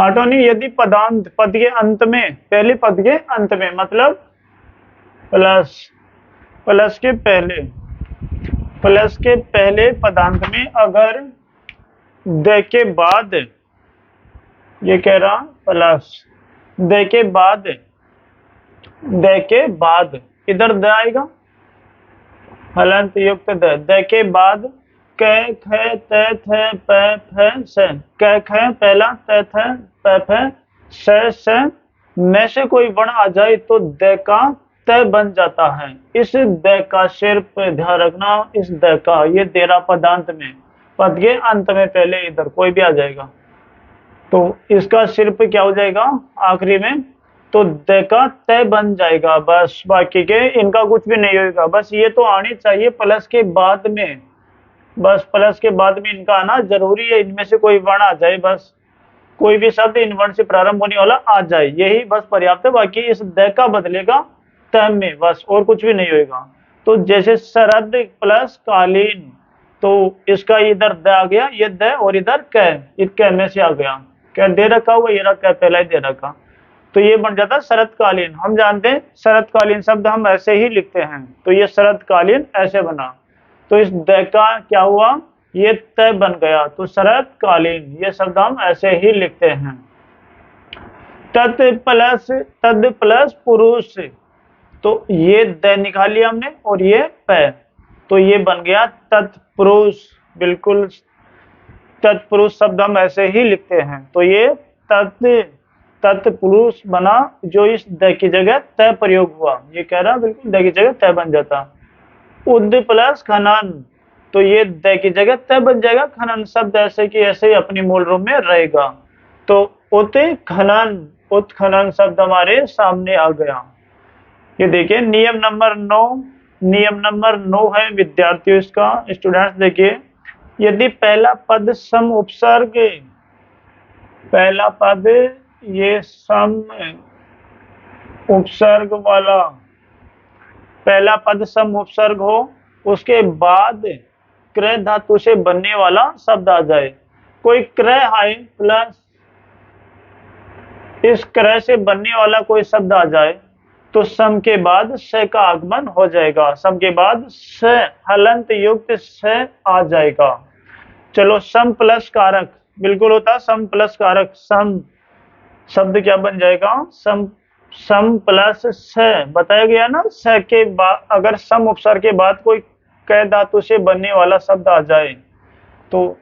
8वां नियम, यदि पदांत पद के अंत में, पहले पद के अंत में मतलब प्लस के पहले पदांत में अगर द के बाद, ये कह रहा प्लस द के बाद इधर द आएगा, हलंत युक्त द के बाद क ख त थ प फ स, क ख पहला, त थ प फ स में से कोई वर्ण आ जाए तो द का त बन जाता है। इस द का सिर्फ ध्यान रखना, इस द का, ये तेरा पदांत में पद के अंत में पहले इधर कोई भी आ जाएगा तो इसका सिर्फ क्या हो जाएगा आखिरी में, तो द का त बन जाएगा बस, बाकी के इनका कुछ भी नहीं होगा। बस ये तो आनी चाहिए प्लस के बाद में, बस प्लस के बाद में इनका आना जरूरी है, इनमें से कोई वर्ण आ जाए, बस कोई भी शब्द इन वर्ण से प्रारंभ होने वाला आ जाए, यही बस पर्याप्त है। बाकी इस द का बदलेगा त में, बस और कुछ भी नहीं होगा। तो जैसे शरद प्लस कालीन, तो इसका इधर द आ गया, ये द और इधर क में से आ गया, क्या दे रखा हुआ, ये रखा पहला ही दे रखा, तो ये बन जाता शरतकालीन। हम जानते हैं शरतकालीन शब्द हम ऐसे ही लिखते हैं, तो ये शरतकालीन ऐसे बना, तो इस द का क्या हुआ, ये त बन गया, तो शरतकालीन ये शब्द हम ऐसे ही लिखते हैं। तद प्लस पुरुष, तो ये द निकाल लिया हमने और ये प, तो ये बन गया तत्पुरुष। बिल्कुल तत्पुरुष शब्द हम ऐसे ही लिखते हैं, तो ये तत्पुरुष बना, जो इस द की जगह त प्रयोग हुआ, ये कह रहा बिल्कुल द की जगह त बन जाता। उद प्लस खनन, तो ये द की जगह त बन जाएगा, खनन शब्द ऐसे की ऐसे ही अपनी मूल रूप में रहेगा, तो उत्खनन शब्द हमारे सामने आ गया। ये देखिए नियम नंबर 9 है विद्यार्थियों, इसका स्टूडेंट्स देखिए, यदि पहला पद सम उपसर्ग, पहला पद ये सम उपसर्ग वाला, पहला पद सम उपसर्ग हो, उसके बाद क्रय धातु से बनने वाला शब्द आ जाए, कोई क्रय आए प्लस इस क्रय से बनने वाला कोई शब्द आ जाए, तो सम के बाद स का आगमन हो जाएगा, सम के बाद स हलंत युक्त स आ जाएगा। चलो सम प्लस कारक, बिल्कुल होता सम प्लस कारक, सम शब्द क्या बन जाएगा, सम प्लस स, बताया गया ना, स के बाद अगर सम उपसर्ग के बाद कोई क धातु से बनने वाला शब्द आ जाए, तो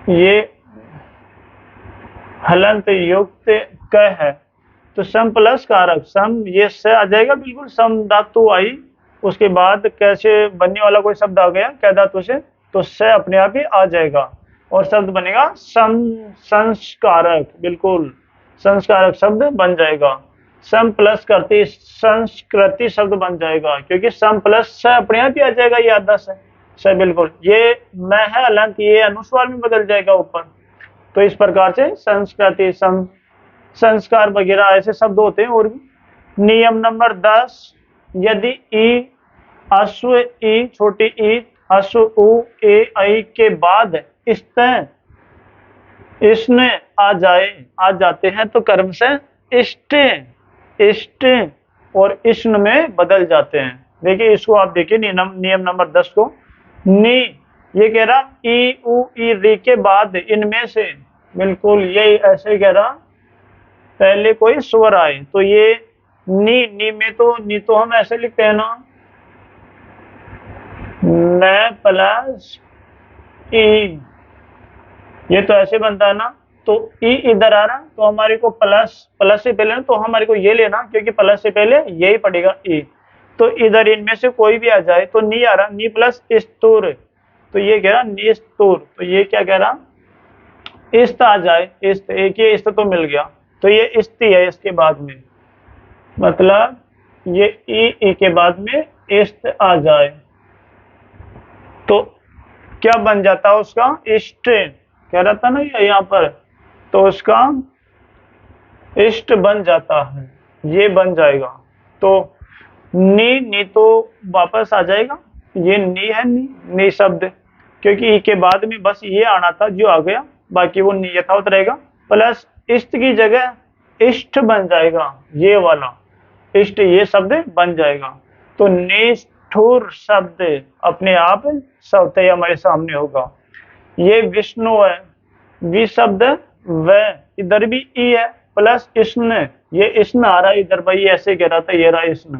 ये हलंत युक्त क है, तो सम प्लस कारक, सम ये स आ जाएगा, बिल्कुल सम धातु आई, उसके बाद कैसे बनने वाला कोई शब्द आ गया क धातु से, तो स अपने आप ही आ जाएगा और शब्द बनेगा संस्कारक, बिल्कुल संस्कारक शब्द बन जाएगा। सम प्लस करती संस्कृति शब्द बन जाएगा, क्योंकि सम प्लस स अपने आप ही आ जाएगा, ये आधा स, बिल्कुल ये मैं है अलंत, ये अनुस्वार में बदल जाएगा ऊपर, तो इस प्रकार से संस्कृति संस्कार वगैरह ऐसे शब्द होते हैं। और भी नियम नंबर 10, यदि ई अश्व ई छोटी ई अश्व उ ए आई के बाद इसने आ जाते हैं, तो कर्म से इष्ट और इष्ण में बदल जाते हैं। देखिए इसको आप देखिए नियम नंबर 10 को, नी ये कह रहा ई उ ई री के बाद इनमें से, बिल्कुल ये ऐसे कह रहा पहले कोई स्वर आए, तो ये नी में तो नी तो हम ऐसे लिखते हैं ना, न प्लस ई, ये तो ऐसे बनता है ना, तो ई इधर आ रहा, तो हमारे को प्लस से पहले ना, तो हमारे को ये लेना, क्योंकि प्लस से पहले यही पड़ेगा ई, तो इधर इनमें से कोई भी आ जाए, तो नी आ रहा, नी प्लस स्तूर, तो ये कह रहा निस्तूर, तो ये क्या कह रहा इस्त आ जाए, इस्त, एक ये इस्त तो मिल गया, तो ये इस्ती है इसके बाद में, मतलब ये ई के बाद में इस्त आ जाए, तो क्या बन जाता उसका, इष्ट कह रहा था ना यहाँ पर, तो उसका इष्ट बन जाता है, ये बन जाएगा। तो नी तो वापस आ जाएगा, ये नी है, नी शब्द, क्योंकि ई के बाद में बस ये आना था जो आ गया, बाकी वो नी यथावत रहेगा, प्लस इष्ट की जगह इष्ट बन जाएगा, ये वाला इष्ट ये शब्द बन जाएगा, तो निष्ठुर शब्द अपने आप सवते हमारे सामने होगा। ये विष्णु है, वि शब्द व, इधर भी ई है प्लस इष्ण, ये इष्ण आ रहा है इधर, भाई ऐसे कह रहा था, ये रहा इष्ण,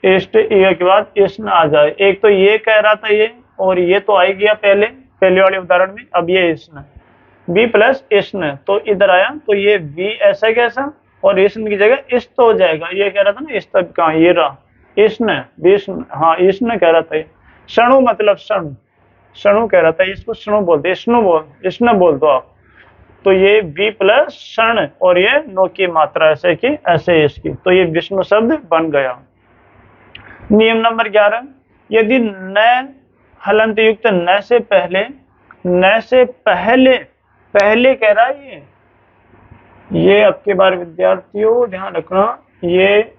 इष्ट ई के बाद इष्ण आ जाए, एक तो ये कह रहा था ये, और ये तो आ गया पहले वाले उदाहरण में, अब ये इष्ण बी प्लस इष्ण, तो इधर आया, तो ये वी ऐसा कैसा, और इष्ण की जगह इष्ट हो जाएगा, ये कह रहा था ना इष्ट, कहाँ ये रहा इष्ण विष्ण, हाँ इष्ण कह रहा था, शणु मतलब शणु कह रहा था, इसको शणु बोलते, इष्ण बोल दो आप, तो ये वी प्लस क्षण और ये नो की मात्रा ऐसे की ऐसे इसकी, तो ये विष्णु शब्द बन गया। नियम नंबर 11, यदि न हलंत युक्त न से पहले, न से पहले, पहले कह रहा है ये आपके बार विद्यार्थियों ध्यान रखना, ये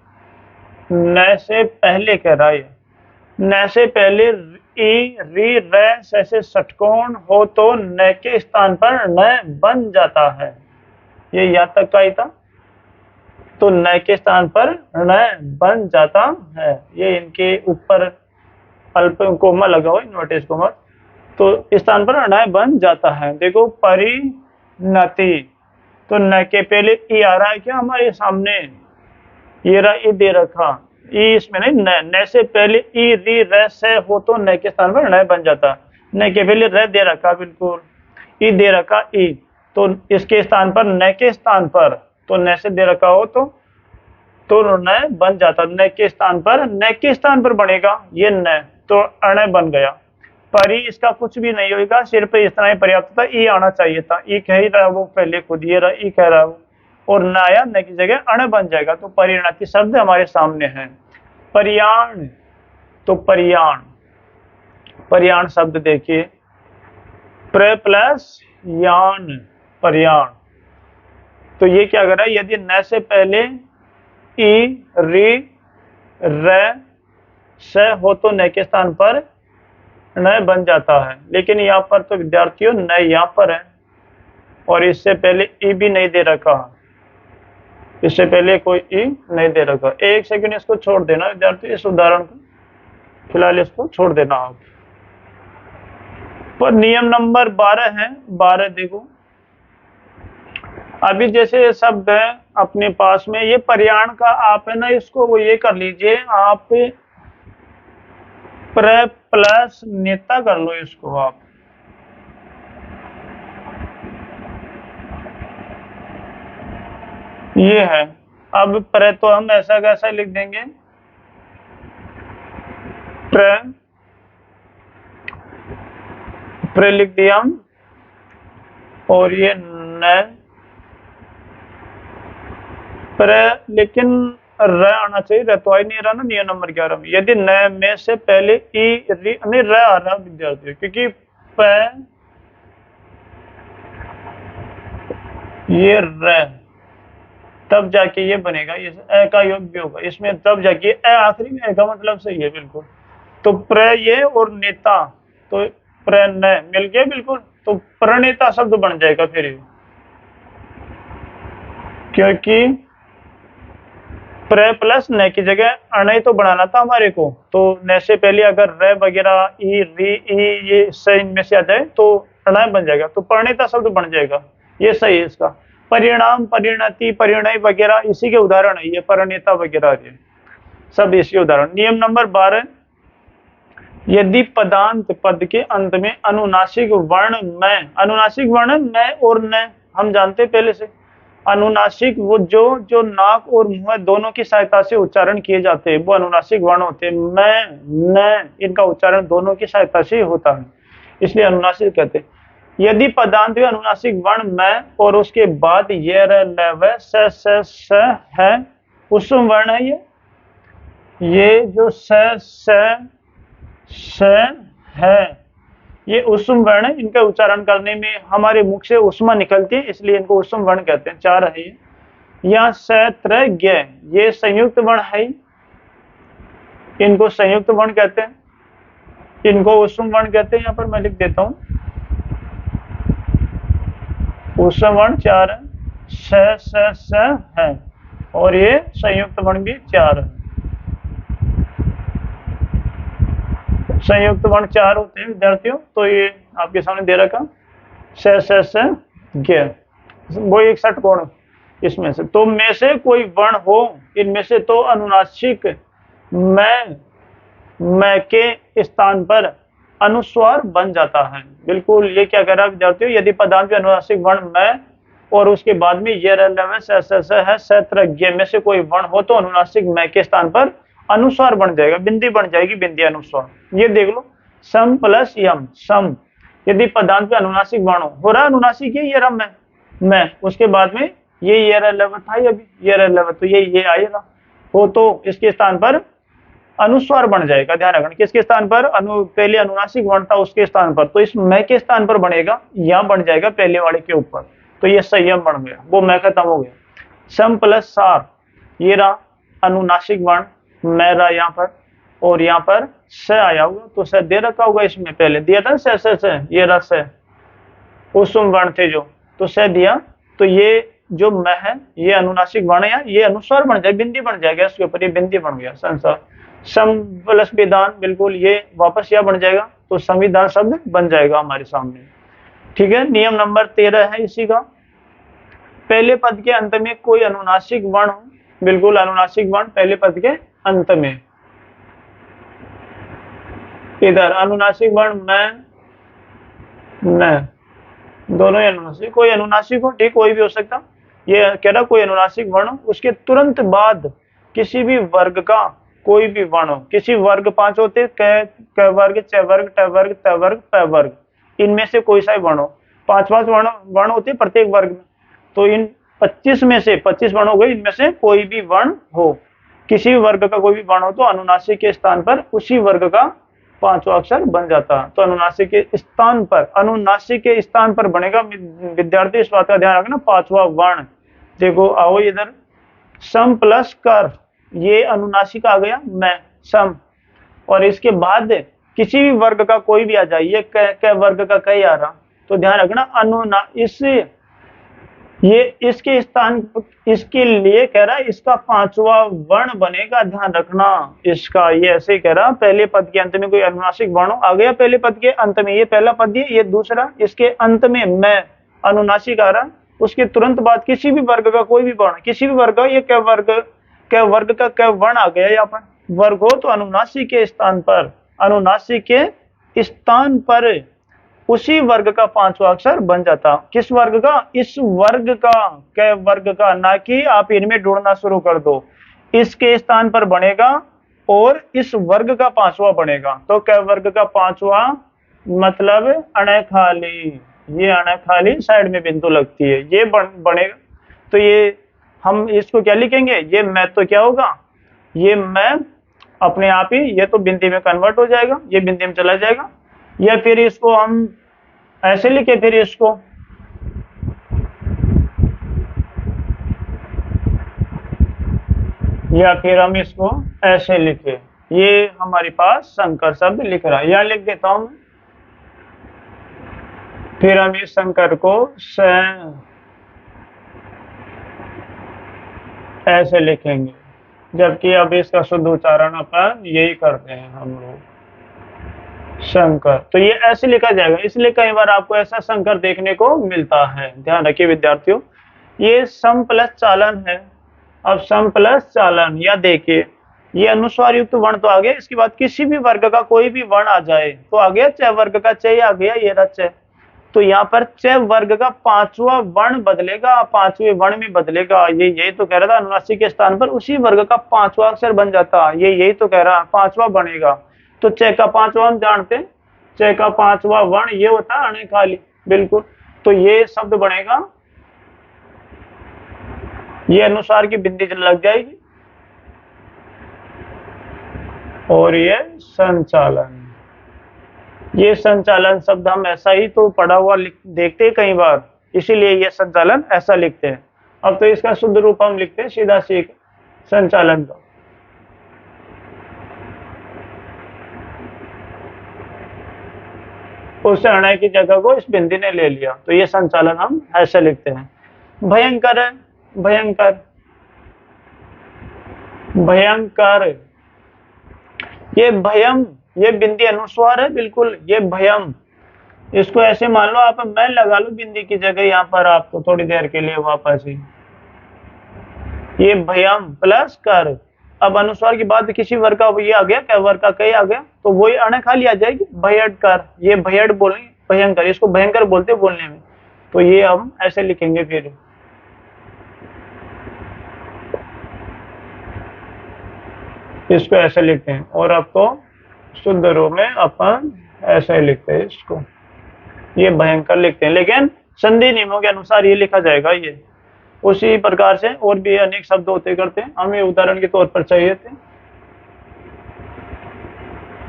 न से पहले कह रहा है, न से पहले ई री र से षटकोण हो तो न के स्थान पर न बन जाता है। ये यहाँ तक का ही था, तो न के स्थान पर न बन जाता है। ये इनके ऊपर अल्प कोमा लगा हुआ, इन्वर्टेड कोमा, तो इस स्थान पर न बन जाता है। देखो परिणति, तो न के पहले ई आ रहा है क्या हमारे सामने, ये रहा ई दे रखा, ई इसमें नहीं, न से पहले ई री र से हो तो न के स्थान पर न बन जाता। न के पहले र दे रखा, बिल्कुल ई दे रखा ई, तो इसके स्थान पर न के स्थान पर, तो न से दे रखा हो तो न बन जाता। न के स्थान पर, न के स्थान पर बनेगा ये न, तो अण बन गया। परी इसका कुछ भी नहीं होगा, सिर्फ इतना ही पर्याप्त था, ई आना चाहिए था। ई कह ही रहा वो पहले खुद, ये रहा ई कह रहा वो, और न आया, न की जगह अण बन जाएगा। तो परिणति शब्द हमारे सामने है। परियाण, तो परियाण, परियाण शब्द देखिए, प्र प्लस यान, परियाण। तो ये क्या कर रहा है, यदि न से पहले ई री र से हो तो न के स्थान पर न बन जाता है। लेकिन यहाँ पर तो विद्यार्थियों न यहाँ पर है, और इससे पहले ई भी नहीं दे रखा, इससे पहले कोई ई नहीं दे रखा। एक सेकंड इसको छोड़ देना विद्यार्थी, इस उदाहरण को फिलहाल इसको छोड़ देना आप। पर नियम नंबर 12 है, 12 देखो, अभी जैसे शब्द है अपने पास में, ये परियाण का आप है ना, इसको वो ये कर लीजिए आप, प्र प्लस नेता कर लो इसको आप। ये है, अब प्र तो हम ऐसा कैसा लिख देंगे, प्र लिख दिया हम, और ये न प्र, लेकिन र आना चाहिए, र तो आई नहीं रहा ना नियम नंबर 11 में। यदि न में से पहले ई री नहीं र आ रहा विद्यार्थियों, क्योंकि प ये र, तब जाके ये बनेगा, ये ए का योग भी होगा इसमें, तब जाके ए आखिरी में, ए का मतलब सही है बिल्कुल। तो प्र ये और नेता, तो प्र न मिल गया बिल्कुल, तो प्रणेता शब्द बन जाएगा फिर ये, क्योंकि प्र प्लस न की जगह अण तो बनाना था हमारे को, तो न से पहले अगर र वगैरह ई री ई ये से इनमें से आ जाए तो अण बन जाएगा, तो प्रणेता शब्द बन जाएगा। ये सही है इसका। परिणाम, परिणति, परिणय वगैरह इसी के उदाहरण है, ये परिणेता वगैरह ये सब इसी उदाहरण। नियम नंबर 12, यदि पदांत पद के अंत में अनुनासिक वर्ण में, अनुनासिक वर्ण में और न हम जानते पहले से, अनुनासिक वो जो नाक और मुंह दोनों की सहायता से उच्चारण किए जाते हैं वो अनुनासिक वर्ण होते हैं। मैं, न, इनका उच्चारण दोनों की सहायता से होता है, इसलिए अनुनासिक कहते हैं। यदि पदांत में अनुनासिक वर्ण में और उसके बाद ये र ल व स है, उसम वर्ण है ये जो स है, ये उसम वर्ण है। इनका उच्चारण करने में हमारे मुख से उष्मा निकलती है, इसलिए इनको उसम वर्ण कहते हैं। 4 है ये। यहाँ स त्र ज्ञ, ये संयुक्त वर्ण है, इनको संयुक्त वर्ण कहते हैं, इनको उसम वर्ण कहते हैं। यहाँ पर मैं लिख देता हूँ, उसम वर्ण 4 है, स है, और ये संयुक्त वर्ण भी 4 है। संयुक्त वर्ण 4 होते हैं विद्यार्थियों, तो ये आपके सामने दे रखा स ज्ञ, वो एक षटकोण इसमें से, तो में से कोई वर्ण हो इनमें से तो अनुनासिक मैं के स्थान पर अनुस्वार बन जाता है। बिल्कुल ये क्या कह रहा है विद्यार्थियों, यदि पदांत में अनुनासिक वर्ण मैं और उसके बाद में ये है सत्रज्ञ में से कोई वर्ण हो तो अनुनासिक मैं के स्थान पर अनुस्वार बन जाएगा, बिंदी बन जाएगी, बिंदी अनुस्वार। ये देख लो, सम प्लस यम, सम, यदि पदांत में अनुनासिक वर्ण हो रहा अनुनासिक है, ये रहा मैं, उसके बाद में ये था, अभी ये तो ये आएगा हो तो इसके स्थान पर अनुस्वार बन जाएगा। ध्यान रखना किसके स्थान पर, पहले अनुनासिक वर्ण था उसके स्थान पर, तो इस मैं के स्थान पर बनेगा, यहाँ बन जाएगा पहले वाले के ऊपर, तो ये संयम बन गया, वो मैं खत्म हो गया। सम प्लस सार, ये रहा अनुनासिक वर्ण मैं रहा यहाँ पर, और यहाँ पर स आया होगा, तो स दे रखा होगा, इसमें पहले दिया था स, ये रहा स, उसम वर्ण थे जो, तो स दिया, तो ये जो मैं है ये अनुनासिक वर्ण है, ये अनुस्वार बन जाए, बिंदी बन जाएगा इसके ऊपर, ये बिंदी बन गया संसार। सम प्लस विधान, बिल्कुल ये वापस यह बन जाएगा, तो संविधान शब्द बन जाएगा हमारे सामने। ठीक है, नियम नंबर 13 है इसी का, पहले पद के अंत में कोई अनुनासिक वर्ण हो, बिल्कुल अनुनासिक वर्ण पहले पद के अंत में, इधर अनुनासिक वर्ण मैं दोनों ही अनुनासिक, कोई अनुनासिक हो, ठीक कोई भी हो सकता, ये कह रहा कोई अनुनासिक वर्ण हो, उसके तुरंत बाद किसी भी वर्ग का कोई भी वर्ण हो, किसी वर्ग 5 होते, क वर्ग, च वर्ग, ट वर्ग, त वर्ग, प वर्ग, इनमें से कोई सा वर्ण हो, 5 वर्ण होते प्रत्येक वर्ग में, तो इन 25 में से 25 वर्ण हो गए, इनमें से कोई भी वर्ण हो, किसी भी वर्ग का कोई भी वर्ण हो, तो अनुनासिक के स्थान पर उसी वर्ग का 5वां अक्षर बन जाता। तो अनुनासिक के स्थान पर, अनुनासिक के स्थान पर बनेगा, विद्यार्थी इस बात का ध्यान रखना, 5वां वर्ण। देखो आओ इधर, सम प्लस कर, ये अनुनासिक आ गया मैं सम, और इसके बाद किसी भी वर्ग का कोई भी आ जाए, ये क वर्ग का कई आ रहा, तो ध्यान रखना ये इसके स्थान, इसके लिए कह रहा है इसका 5वां वर्ण बनेगा, ध्यान रखना इसका, ये ऐसे ही कह रहा, पहले पद के अंत में कोई अनुनासिक वर्ण आ गया, पहले पद के अंत में, ये पहला पद ये दूसरा, इसके अंत में मैं अनुनासिक आ रहा, उसके तुरंत बाद किसी भी वर्ग का कोई भी वर्ण, किसी भी वर्ग का, ये क वर्ग का क वर्ण आ गया, यहाँ पर वर्ग हो तो अनुनासिक के स्थान पर, अनुनासिक के स्थान पर उसी वर्ग का 5वां अक्षर बन जाता। किस वर्ग का, इस वर्ग का, क वर्ग का, ना कि आप इनमें ढूंढना शुरू कर दो, इसके स्थान पर बनेगा और इस वर्ग का 5वां बनेगा, तो क वर्ग का 5वां मतलब अणखाली, ये अणखाली साइड में बिंदु लगती है, ये बनेगा, तो ये हम इसको क्या लिखेंगे, ये मैं, तो क्या होगा, ये मैं अपने आप ही, ये तो बिंदी में कन्वर्ट हो जाएगा, ये बिंदी में चला जाएगा, या फिर इसको हम ऐसे लिखे, फिर इसको या फिर हम इसको ऐसे लिखे, ये हमारे पास संकर शब्द लिख रहा है, यहां लिख देता हूं मैं, फिर हम इस संकर को ऐसे लिखेंगे, जबकि अब इसका शुद्ध उच्चारण अपन यही करते हैं हम लोग, शंकर, तो ये ऐसे लिखा जाएगा, इसलिए कई बार आपको ऐसा शंकर देखने को मिलता है। ध्यान रखिए विद्यार्थियों, ये सम प्लस चालन है, अब सम प्लस चालन, या देखिए ये अनुस्वार युक्त वर्ण तो आ गया, इसके बाद किसी भी वर्ग का कोई भी वर्ण आ जाए तो आ गया, च वर्ग का च आ गया, ये रहा च, तो यहाँ पर च वर्ग का 5वां वर्ण बदलेगा, 5वें वर्ण में बदलेगा, ये यही तो कह रहा था, अनुनासिक के स्थान पर उसी वर्ग का 5वां अक्षर बन जाता, ये यही तो कह रहा, 5वां बनेगा, तो च का 5वां हम जानते हैं, च का 5वां वर्ण ये होता है अणखाली, बिल्कुल, तो ये शब्द बनेगा, ये अनुसार की बिंदी लग जाएगी, और ये संचालन, ये संचालन शब्द हम ऐसा ही तो पढ़ा हुआ देखते हैं कई बार, इसीलिए ये संचालन ऐसा लिखते हैं। अब तो इसका शुद्ध रूप हम लिखते हैं सीधा सीख संचालन का, उस अणय की जगह को इस बिंदी ने ले लिया, तो ये संचालन हम ऐसे लिखते हैं। भयंकर है, भयंकर, भयंकर, ये भयम, ये बिंदी अनुस्वार है, बिल्कुल ये भयम, इसको ऐसे मान लो आप, मैं लगा लो बिंदी की जगह यहाँ पर आपको थोड़ी देर के लिए वापस ही, ये भयम प्लस कर, अब अनुस्वार के बाद किसी वर्ग का ये आ गया, क्या वर्ग का कई आ गया, तो वही अणखाली आ जाएगी, भयंकर, ये भयड बोलेंगे, भयंकर, इसको भयंकर बोलते बोलने में, तो ये हम ऐसे लिखेंगे, फिर इसको ऐसे लिखते हैं, और अब तो शुद्ध रूप में अपन ऐसे लिखते हैं इसको, ये भयंकर लिखते हैं, लेकिन संधि नियमों के अनुसार ये लिखा जाएगा, ये उसी प्रकार से और भी अनेक शब्द होते करते हैं, हमें उदाहरण के तौर पर चाहिए थे।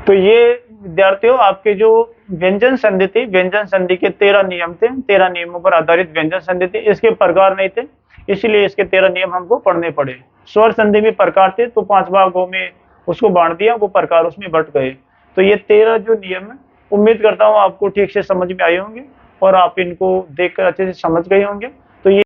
तो ये विद्यार्थियों आपके जो व्यंजन संधि थी, व्यंजन संधि के 13 नियम थे, 13 नियमों पर आधारित व्यंजन संधि थी। इसके प्रकार नहीं थे, इसलिए इसके 13 नियम हमको पढ़ने पड़े। स्वर संधि में प्रकार थे तो 5 भागों में उसको बांट दिया, वो प्रकार उसमें बट गए। तो ये 13 जो नियम है, उम्मीद करता हूँ आपको ठीक से समझ में आए होंगे और आप इनको देखकर अच्छे से समझ गए होंगे।